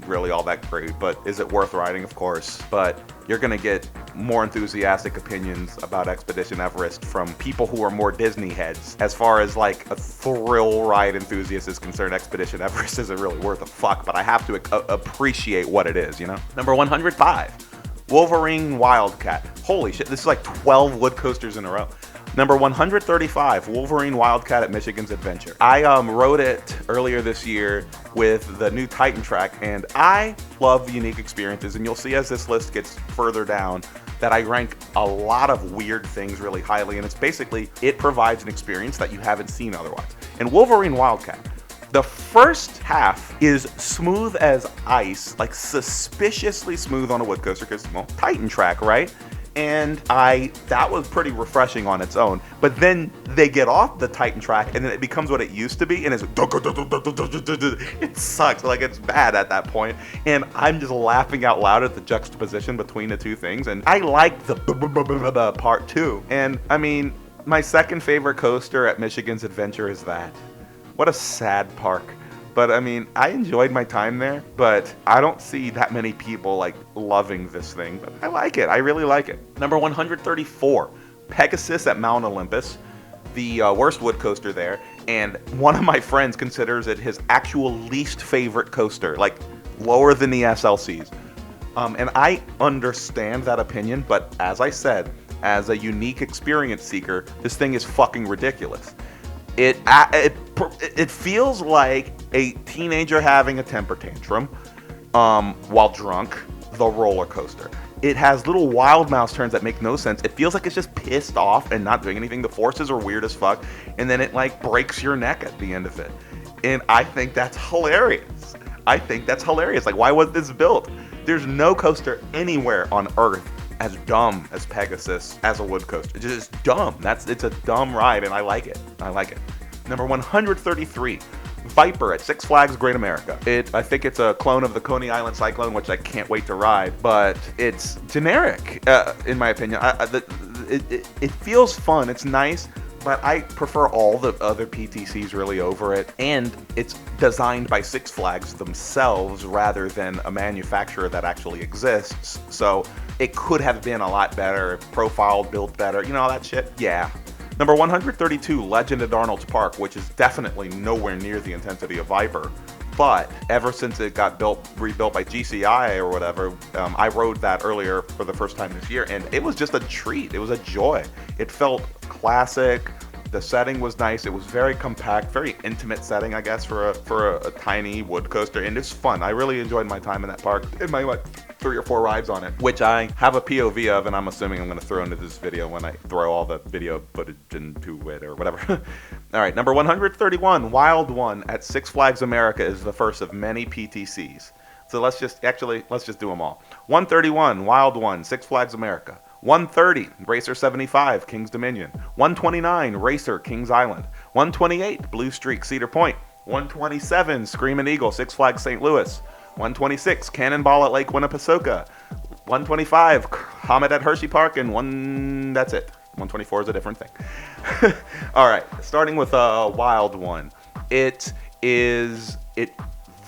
really all that great. But is it worth riding? Of course. But you're going to get more enthusiastic opinions about Expedition Everest from people who are more Disney heads. As far as like a thrill ride enthusiast is concerned, Expedition Everest isn't really worth a fuck. But I have to appreciate what it is, you know? Number 105, Wolverine Wildcat. Holy shit, this is like 12 wood coasters in a row. Number 135, Wolverine Wildcat at Michigan's Adventure. I rode it earlier this year with the new Titan track, and I love the unique experiences. And you'll see as this list gets further down that I rank a lot of weird things really highly, and it's basically, it provides an experience that you haven't seen otherwise. And Wolverine Wildcat, the first half is smooth as ice, like suspiciously smooth on a wood coaster, because, well, Titan track, right? And that was pretty refreshing on its own. But then they get off the Titan track, and then it becomes what it used to be, and it sucks. Like, it's bad at that point. And I'm just laughing out loud at the juxtaposition between the two things. And I like the part too. And I mean, my second favorite coaster at Michigan's Adventure is that. What a sad park. But I mean, I enjoyed my time there, but I don't see that many people like loving this thing, but I like it. I really like it. Number 134, Pegasus at Mount Olympus, the worst wood coaster there, and one of my friends considers it his actual least favorite coaster, like lower than the SLCs. And I understand that opinion, but as I said, as a unique experience seeker, this thing is fucking ridiculous. It feels like a teenager having a temper tantrum while drunk, the roller coaster. It has little wild mouse turns that make no sense. It feels like it's just pissed off and not doing anything. The forces are weird as fuck, and then it like breaks your neck at the end of it. And I think that's hilarious. Like, why was this built? There's no coaster anywhere on Earth as dumb as Pegasus as a wood coaster. It's just dumb. It's a dumb ride, and I like it. Number 133, Viper at Six Flags Great America. I think it's a clone of the Coney Island Cyclone, which I can't wait to ride, but it's generic, in my opinion. It feels fun, it's nice, but I prefer all the other PTCs really over it, and it's designed by Six Flags themselves rather than a manufacturer that actually exists, so it could have been a lot better, profiled, built better, you know, all that shit? Yeah. Number 132, Legend at Arnold's Park, which is definitely nowhere near the intensity of Viper, but ever since it got rebuilt by GCI or whatever, I rode that earlier for the first time this year, and it was just a treat. It was a joy. It felt classic. The setting was nice. It was very compact, very intimate setting, I guess, for a tiny wood coaster, and it's fun. I really enjoyed my time in that park. In my 3 or 4 rides on it, which I have a POV of, and I'm assuming I'm going to throw into this video when I throw all the video footage into it or whatever. All right, number 131, Wild One at Six Flags America is the first of many PTCs. So let's just do them all. 131, Wild One, Six Flags America. 130, Racer 75, Kings Dominion. 129, Racer, Kings Island. 128, Blue Streak, Cedar Point. 127, Screamin' Eagle, Six Flags St. Louis. 126, Cannonball at Lake Winnepesaukee. 125, Comet at Hershey Park, and that's it. 124 is a different thing. All right, starting with a wild one. It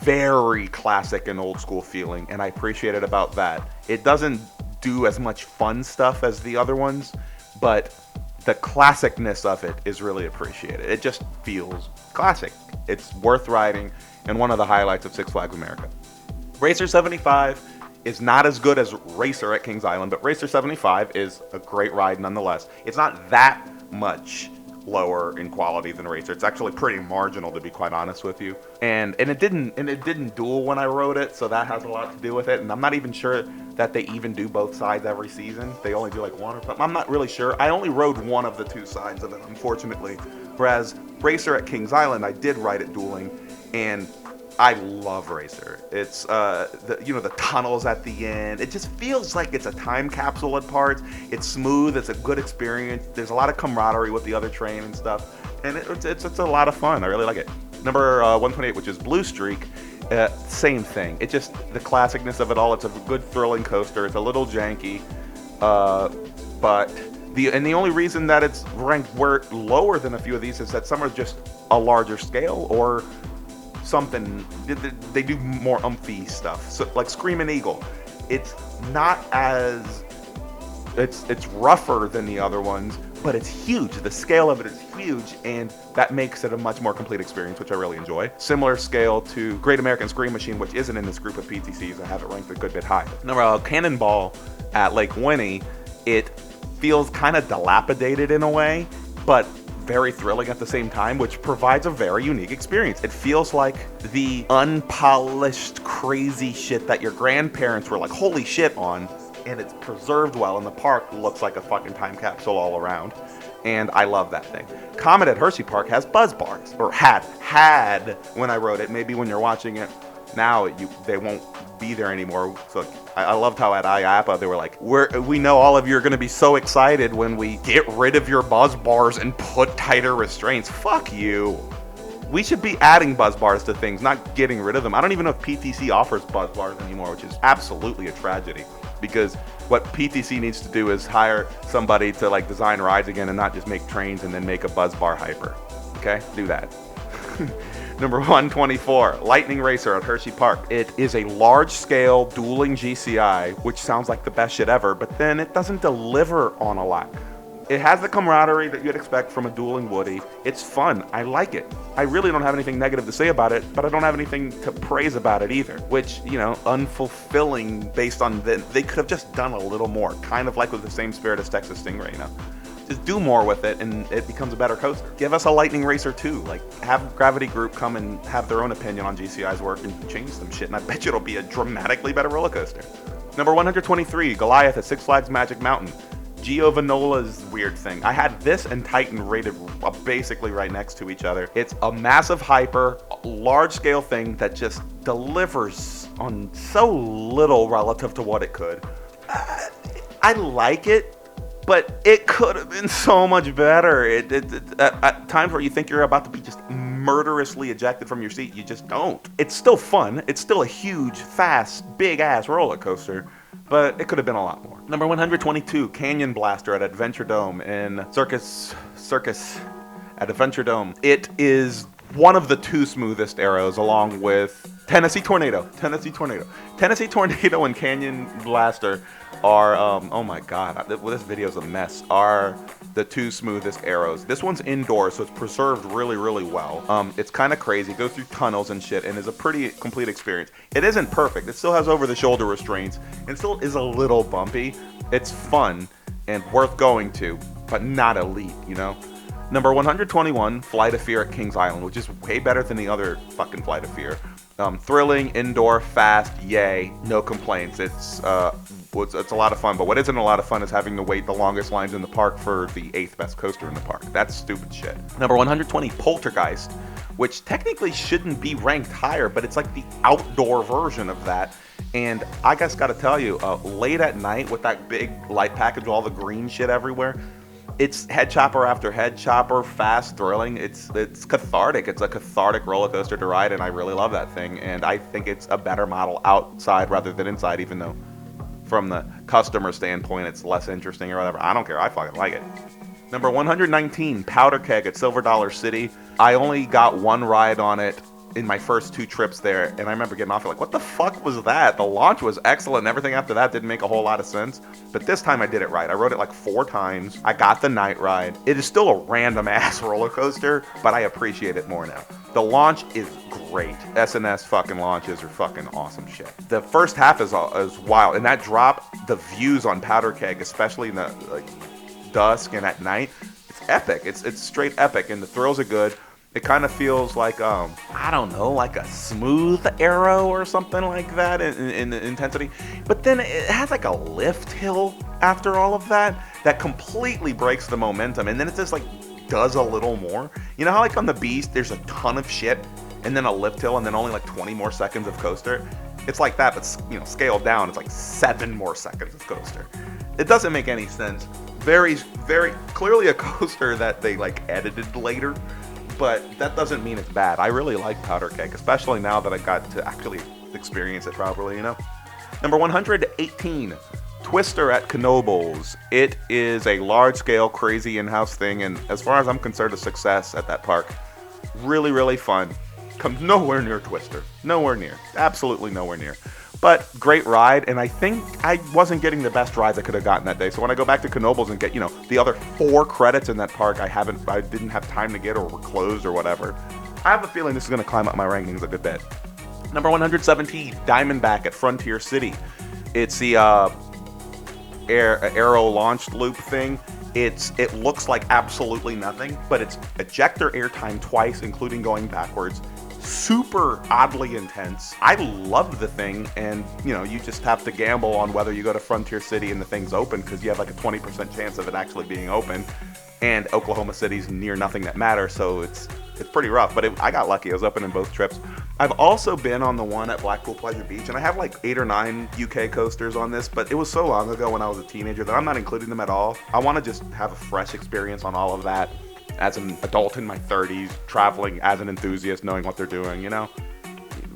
very classic and old school feeling, and I appreciate it about that. It doesn't do as much fun stuff as the other ones, but the classicness of it is really appreciated. It just feels classic. It's worth riding, and one of the highlights of Six Flags America. Racer 75 is not as good as Racer at Kings Island, but Racer 75 is a great ride nonetheless. It's not that much lower in quality than Racer. It's actually pretty marginal, to be quite honest with you. And it didn't duel when I rode it, so that has a lot to do with it. And I'm not even sure that they even do both sides every season. They only do like one or something. I'm not really sure. I only rode one of the two sides of it, unfortunately. Whereas Racer at Kings Island, I did ride it dueling, and I love Racer. It's the tunnels at the end. It just feels like it's a time capsule at parts. It's smooth. It's a good experience. There's a lot of camaraderie with the other train and stuff, and it's a lot of fun. I really like it. Number 128, which is Blue Streak. Same thing. It just the classicness of it all. It's a good thrilling coaster. It's a little janky, but the only reason that it's ranked lower than a few of these is that some are just a larger scale or something. They do more umphy stuff. So like Screamin' Eagle, it's not as it's rougher than the other ones, but it's huge. The scale of it is huge, and that makes it a much more complete experience, which I really enjoy. Similar scale to Great American Scream Machine, which isn't in this group of PTCs. I have it ranked a good bit higher. Number Cannonball at Lake Winnie, it feels kind of dilapidated in a way, but very thrilling at the same time, which provides a very unique experience. It feels like the unpolished, crazy shit that your grandparents were like, holy shit on, and it's preserved well, and the park looks like a fucking time capsule all around, and I love that thing. Comet at Hershey Park has buzz bars, or had when I rode it. Maybe when you're watching it now, they won't be there anymore. So I loved how at IAPA they were like, we know all of you are going to be so excited when we get rid of your buzz bars and put tighter restraints. Fuck you. We should be adding buzz bars to things, not getting rid of them. I don't even know if PTC offers buzz bars anymore, which is absolutely a tragedy, because what PTC needs to do is hire somebody to like design rides again and not just make trains and then make a buzz bar hyper. Okay, do that. Number 124, Lightning Racer at Hershey Park. It is a large-scale dueling GCI, which sounds like the best shit ever, but then it doesn't deliver on a lot. It has the camaraderie that you'd expect from a dueling Woody. It's fun. I like it. I really don't have anything negative to say about it, but I don't have anything to praise about it either, which, unfulfilling based on they could have just done a little more, kind of like with the same spirit as Texas Stingray, Just do more with it, and it becomes a better coaster. Give us a Lightning Racer too. Like, have Gravity Group come and have their own opinion on GCI's work and change some shit, and I bet you it'll be a dramatically better roller coaster. Number 123, Goliath at Six Flags Magic Mountain. Gio Vanola's weird thing. I had this and Titan rated basically right next to each other. It's a massive hyper, large-scale thing that just delivers on so little relative to what it could. I like it, but it could have been so much better. At times where you think you're about to be just murderously ejected from your seat, you just don't. It's still fun. It's still a huge, fast, big-ass roller coaster, but it could have been a lot more. Number 122, Canyon Blaster at Adventure Dome in Circus at Adventure Dome. It is one of the two smoothest arrows, along with Tennessee Tornado and Canyon Blaster are, oh my god, this video's a mess, are the two smoothest arrows. This one's indoors, so it's preserved really, really well. It's kind of crazy, goes through tunnels and shit, and is a pretty complete experience. It isn't perfect, it still has over-the-shoulder restraints, and still is a little bumpy. It's fun and worth going to, but not elite, Number 121, Flight of Fear at Kings Island, which is way better than the other fucking Flight of Fear. Thrilling, indoor, fast, yay, no complaints. It's a lot of fun, but what isn't a lot of fun is having to wait the longest lines in the park for the 8th best coaster in the park. That's stupid shit. Number 120, Poltergeist, which technically shouldn't be ranked higher, but it's like the outdoor version of that. And I just gotta tell you, late at night with that big light package, all the green shit everywhere, it's head chopper after head chopper, fast, thrilling. It's cathartic. It's a cathartic roller coaster to ride, and I really love that thing. And I think it's a better model outside rather than inside, even though from the customer standpoint, it's less interesting or whatever. I don't care. I fucking like it. Number 119, Powder Keg at Silver Dollar City. I only got one ride on it in my first 2 trips there, and I remember getting off like, what the fuck was that? The launch was excellent, and everything after that didn't make a whole lot of sense. But this time I did it right. I rode it like 4 times. I got the night ride. It is still a random ass roller coaster, but I appreciate it more now. The launch is great. S&S fucking launches are fucking awesome shit. The first half is wild, and that drop, the views on Powder Keg, especially in the dusk and at night, it's epic. It's straight epic, and the thrills are good. It kind of feels like I don't know, like a smooth arrow or something like that in the intensity. But then it has like a lift hill after all of that completely breaks the momentum, and then it just like does a little more. You know how like on the Beast there's a ton of shit and then a lift hill and then only like 20 more seconds of coaster? It's like that, but scaled down. It's like 7 more seconds of coaster. It doesn't make any sense. Very, very clearly a coaster that they like edited later, but that doesn't mean it's bad. I really like Powder Keg, especially now that I got to actually experience it properly, you know? Number 118, Twister at Knoebels. It is a large-scale, crazy in-house thing, and as far as I'm concerned, a success at that park. Really, really fun. Comes nowhere near Twister. Nowhere near. Absolutely nowhere near. But great ride, and I think I wasn't getting the best rides I could have gotten that day. So when I go back to Knoebels and get, the other 4 credits in that park I didn't have time to get or were closed or whatever, I have a feeling this is going to climb up my rankings a good bit. Number 117, Diamondback at Frontier City. It's the arrow launched loop thing. It looks like absolutely nothing, but it's ejector airtime twice, including going backwards. Super oddly intense. I love the thing, and you just have to gamble on whether you go to Frontier City and the thing's open, because you have like a 20% chance of it actually being open, and Oklahoma City's near nothing that matters, so it's pretty rough. But I got lucky. It was open in both trips. I've also been on the one at Blackpool Pleasure Beach, and I have like 8 or 9 UK coasters on this, but it was so long ago when I was a teenager that I'm not including them at all. I want to just have a fresh experience on all of that as an adult in my 30s, traveling as an enthusiast, knowing what they're doing,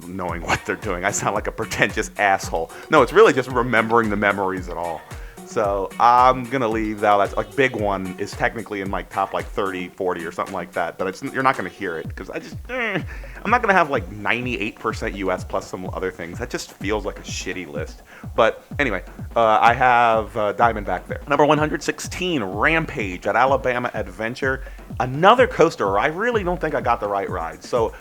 knowing what they're doing. I sound like a pretentious asshole. No, it's really just remembering the memories and all. So I'm going to leave that. That's like big one is technically in my top like 30, 40 or something like that. But you're not going to hear it because I'm not going to have like 98% US plus some other things. That just feels like a shitty list. But anyway, I have Diamondback there. Number 116, Rampage at Alabama Adventure. Another coaster where I really don't think I got the right ride. So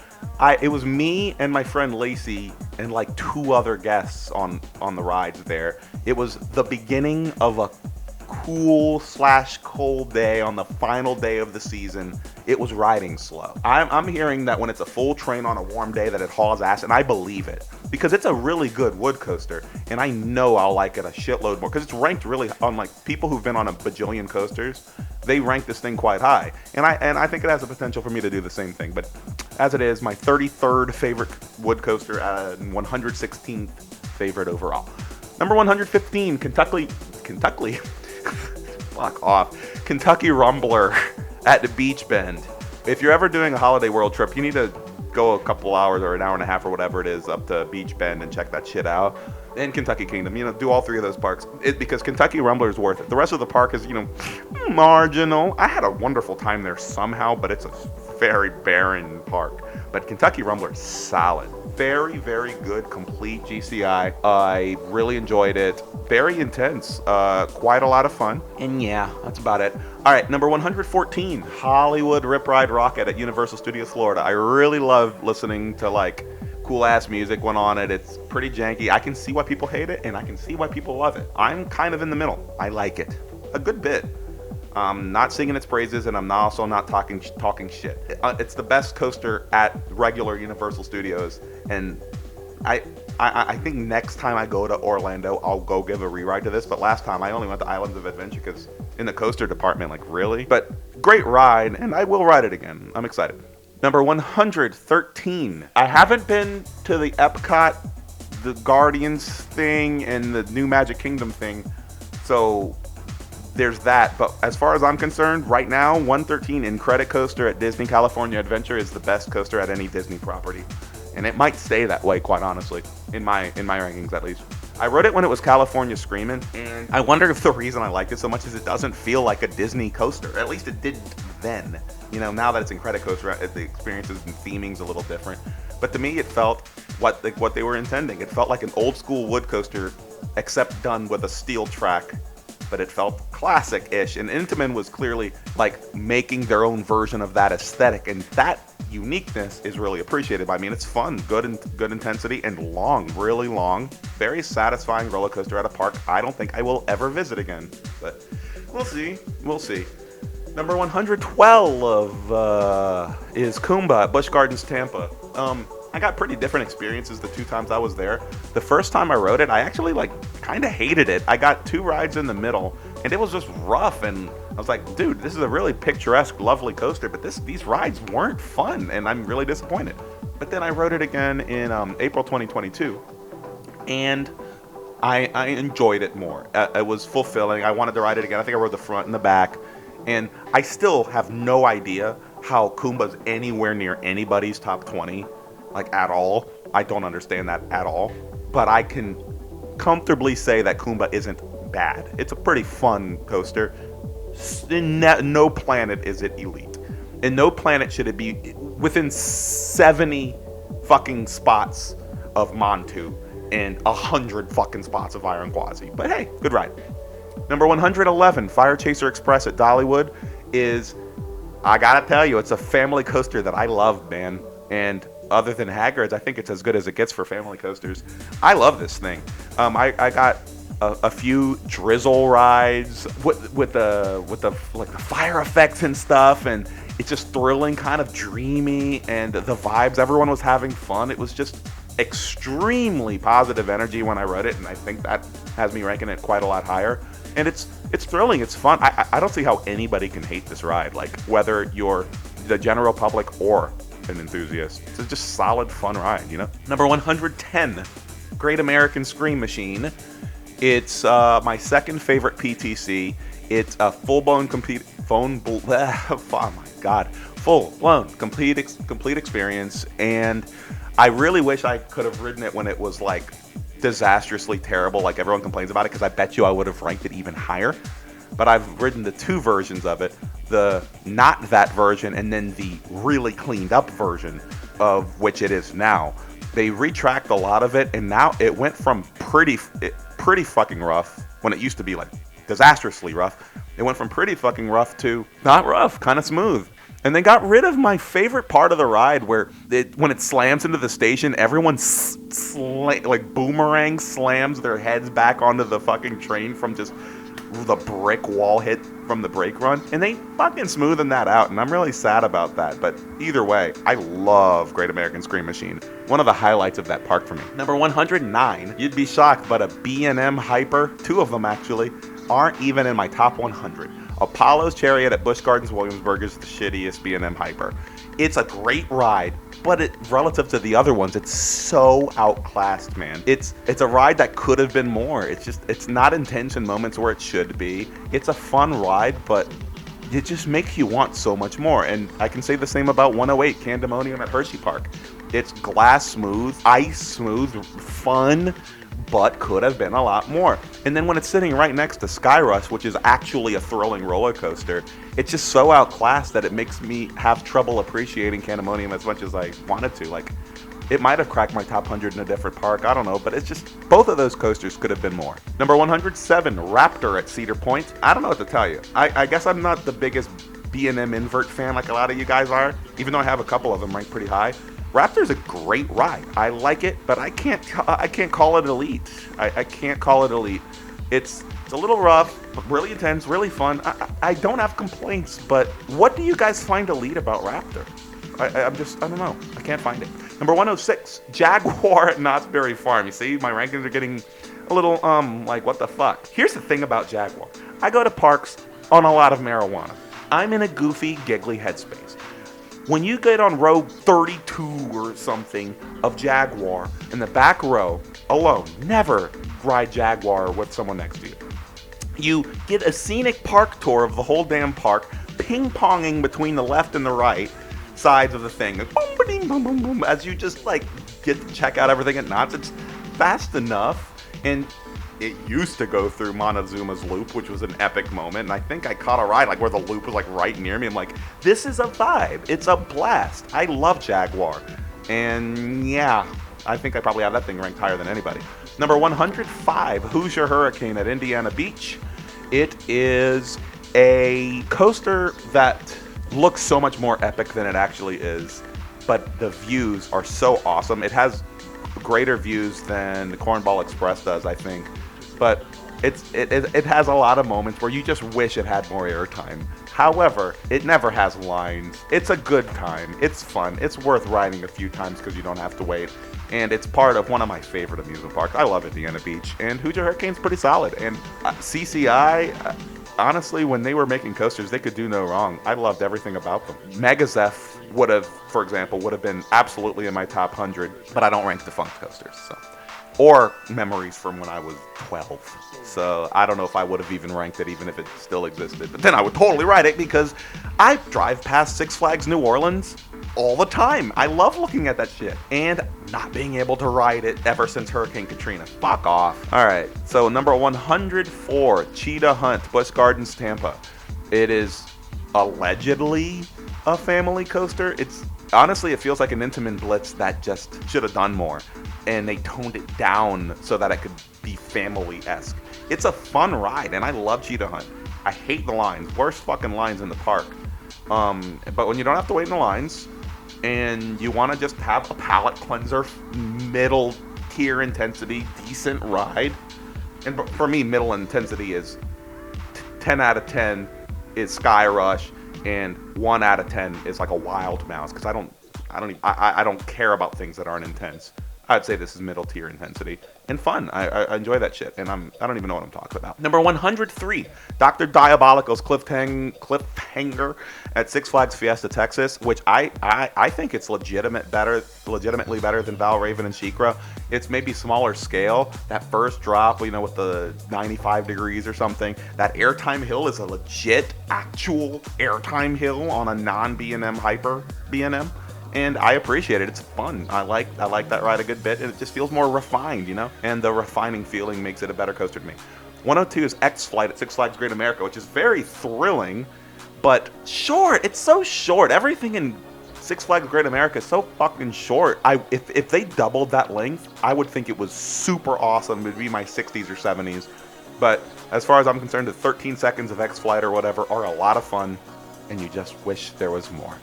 it was me and my friend Lacey and like 2 other guests on the rides there. It was the beginning of a cool/cold day on the final day of the season. It was riding slow. I'm hearing that when it's a full train on a warm day that it hauls ass, and I believe it because it's a really good wood coaster, and I know I'll like it a shitload more because it's ranked really on like people who've been on a bajillion coasters. They rank this thing quite high, and I think it has the potential for me to do the same thing. But as it is, my 33rd favorite wood coaster and 116th favorite overall. Number 115, Kentucky. Fuck off. Kentucky Rumbler at the Beach Bend. If you're ever doing a Holiday World trip, you need to go a couple hours or an hour and a half or whatever it is up to Beach Bend and check that shit out. And Kentucky Kingdom, do all 3 of those parks. Because Kentucky Rumbler is worth it. The rest of the park is, marginal. I had a wonderful time there somehow, but it's a very barren park. But Kentucky Rumbler is solid. Very, very good, complete GCI. I really enjoyed it. Very intense. Quite a lot of fun. And yeah, that's about it. All right, number 114, Hollywood Rip Ride Rocket at Universal Studios Florida. I really love listening to like cool-ass music when on it. It's pretty janky. I can see why people hate it, and I can see why people love it. I'm kind of in the middle. I like it a good bit. I'm not singing its praises, and I'm also not talking shit. It's the best coaster at regular Universal Studios, and I think next time I go to Orlando, I'll go give a re-ride to this. But last time, I only went to Islands of Adventure because in the coaster department, like really? But great ride, and I will ride it again. I'm excited. Number 113. I haven't been to the Epcot, the Guardians thing, and the new Magic Kingdom thing, so there's that. But as far as I'm concerned, right now, 113 Incredicoaster at Disney California Adventure is the best coaster at any Disney property. And it might stay that way, quite honestly, in my rankings at least. I rode it when it was California Screamin', and I wonder if the reason I liked it so much is it doesn't feel like a Disney coaster. At least it didn't then. You know, now that it's Incredicoaster, the experiences and theming's a little different. But to me, it felt what they were intending. It felt like an old school wood coaster, except done with a steel track. But it felt classic-ish, and Intamin was clearly like making their own version of that aesthetic, and that uniqueness is really appreciated by me. And it's fun, good intensity, and long, really long, very satisfying roller coaster at a park I don't think I will ever visit again. But we'll see. Number 112 is Kumba at Busch Gardens, Tampa. I got pretty different experiences the 2 times I was there. The first time I rode it, I actually kind of hated it. I got 2 rides in the middle, and it was just rough, and I was like, dude, this is a really picturesque, lovely coaster, but these rides weren't fun, and I'm really disappointed. But then I rode it again in April 2022, and I enjoyed it more. It was fulfilling. I wanted to ride it again. I think I rode the front and the back, and I still have no idea how Kumba's anywhere near anybody's top 20. Like, at all. I don't understand that at all. But I can comfortably say that Kumba isn't bad. It's a pretty fun coaster. In no planet is it elite. In no planet should it be within 70 fucking spots of Montu and 100 fucking spots of Iron Gwazi. But hey, good ride. Number 111, Fire Chaser Express at Dollywood is, I gotta tell you, it's a family coaster that I love, man. And other than Hagrid's, I think it's as good as it gets for family coasters. I love this thing. I got a few drizzle rides with the fire effects and stuff, and it's just thrilling, kind of dreamy, and the vibes. Everyone was having fun. It was just extremely positive energy when I rode it, and I think that has me ranking it quite a lot higher. And it's thrilling. It's fun. I don't see how anybody can hate this ride, like whether you're the general public or an enthusiast. It's just solid, fun ride, you know? Number 110, Great American Scream Machine. It's my second favorite PTC. It's a full-blown complete experience, and I really wish I could have ridden it when it was like disastrously terrible, like everyone complains about it, because I bet you I would have ranked it even higher. But I've ridden the 2 versions of it, the not that version and then the really cleaned up version of which it is now. They retracked a lot of it, and now it went from pretty fucking rough, when it used to be like disastrously rough. It went from pretty fucking rough to not rough, kind of smooth. And they got rid of my favorite part of the ride, where when it slams into the station, everyone like boomerang slams their heads back onto the fucking train from just the brick wall hit from the brake run, and they fucking smoothen that out, and I'm really sad about that. But either way, I love Great American Scream Machine. One of the highlights of that park for me. Number 109, you'd be shocked, but a B&M Hyper, 2 of them actually, aren't even in my top 100. Apollo's Chariot at Busch Gardens Williamsburg is the shittiest B&M Hyper. It's a great ride, but relative to the other ones, it's so outclassed, man. It's a ride that could have been more. It's not intense in moments where it should be. It's a fun ride, but it just makes you want so much more. And I can say the same about 108 Candemonium at Hershey Park. It's glass smooth, ice smooth, fun, but could have been a lot more. And then when it's sitting right next to Skyrush, which is actually a thrilling roller coaster, it's just so outclassed that it makes me have trouble appreciating Candemonium as much as I wanted to. Like, it might have cracked my top 100 in a different park, I don't know, but it's just, both of those coasters could have been more. Number 107, Raptor at Cedar Point. I don't know what to tell you. I guess I'm not the biggest B&M invert fan like a lot of you guys are, even though I have a couple of them ranked pretty high. Raptor's a great ride. I like it, but I can't call it elite. I can't call it elite. It's a little rough, but really intense, really fun. I don't have complaints, but what do you guys find elite about Raptor? I don't know. I can't find it. Number 106, Jaguar at Knott's Berry Farm. You see, my rankings are getting a little, like, what the fuck? Here's the thing about Jaguar. I go to parks on a lot of marijuana. I'm in a goofy, giggly headspace. When you get on row 32 or something of Jaguar in the back row alone, never ride Jaguar with someone next to you. You get a scenic park tour of the whole damn park, ping-ponging between the left and the right sides of the thing. Boom, boom, boom, boom, boom, as you just like get to check out everything at Knott's. It's fast enough. And it used to go through Montezuma's loop, which was an epic moment. And I think I caught a ride like where the loop was like right near me. I'm like, this is a vibe. It's a blast. I love Jaguar. And yeah, I think I probably have that thing ranked higher than anybody. Number 105, Hoosier Hurricane at Indiana Beach. It is a coaster that looks so much more epic than it actually is, but the views are so awesome. It has greater views than the Cornball Express does, I think, but it has a lot of moments where you just wish it had more airtime. However, it never has lines. It's a good time. It's fun. It's worth riding a few times because you don't have to wait. And it's part of one of my favorite amusement parks. I love Indiana Beach. And Hoosier Hurricane's pretty solid. And CCI, honestly, when they were making coasters, they could do no wrong. I loved everything about them. Megazeph would have, for example, would have been absolutely in my top 100, but I don't rank defunct coasters. So. Or memories from when I was 12. So I don't know if I would have even ranked it even if it still existed. But then I would totally ride it because I drive past Six Flags New Orleans all the time. I love looking at that shit. And not being able to ride it ever since Hurricane Katrina. Fuck off. All right. So number 104, Cheetah Hunt, Busch Gardens, Tampa. It is allegedly a family coaster. Honestly, it feels like an Intamin Blitz that just should have done more. And they toned it down so that it could be family-esque. It's a fun ride, and I love Cheetah Hunt. I hate the lines. Worst fucking lines in the park. But when you don't have to wait in the lines, and you want to just have a palate cleanser, middle tier intensity, decent ride. And for me, middle intensity is 10 out of 10 is Sky Rush, and 1 out of 10 is like a Wild Mouse, because I don't care about things that aren't intense. I'd say this is middle tier intensity and fun. I enjoy that shit, and I don't even know what I'm talking about. Number 103, Dr. Diabolico's Cliffhanger at Six Flags Fiesta Texas, which I think it's legitimately better than Valraven and SheiKra. It's maybe smaller scale. That first drop, with the 95 degrees or something, that airtime hill is a legit, actual airtime hill on a non-B&M hyper B&M. And I appreciate it. It's fun. I like that ride a good bit, and it just feels more refined, And the refining feeling makes it a better coaster to me. 102 is X-Flight at Six Flags Great America, which is very thrilling, but short. It's so short. Everything in Six Flags Great America is so fucking short. If they doubled that length, I would think it was super awesome. It would be my 60s or 70s. But as far as I'm concerned, the 13 seconds of X-Flight or whatever are a lot of fun, and you just wish there was more.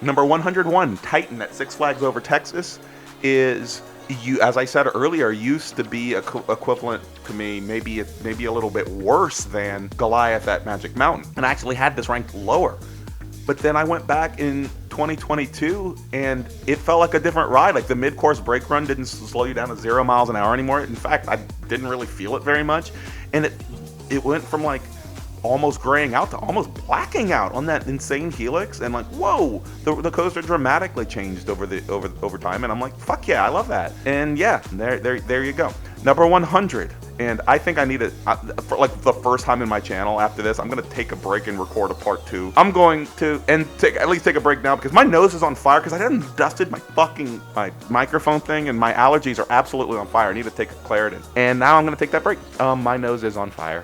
Number 101, Titan at Six Flags Over Texas is, as I said earlier, used to be equivalent to me, maybe a little bit worse than Goliath at Magic Mountain. And I actually had this ranked lower. But then I went back in 2022 and it felt like a different ride. Like the mid-course brake run didn't slow you down to 0 miles an hour anymore. In fact, I didn't really feel it very much. And it went from like almost graying out to almost blacking out on that insane helix, and like, whoa, the coaster dramatically changed over time, and I'm like, fuck yeah, I love that. And yeah, there you go. Number 100, and I think I need it for like the first time in my channel. After this, I'm gonna take a break and record a part 2. I'm going to at least take a break now because my nose is on fire because I hadn't dusted my microphone thing, and my allergies are absolutely on fire. I need to take a Claritin, and now I'm gonna take that break. My nose is on fire.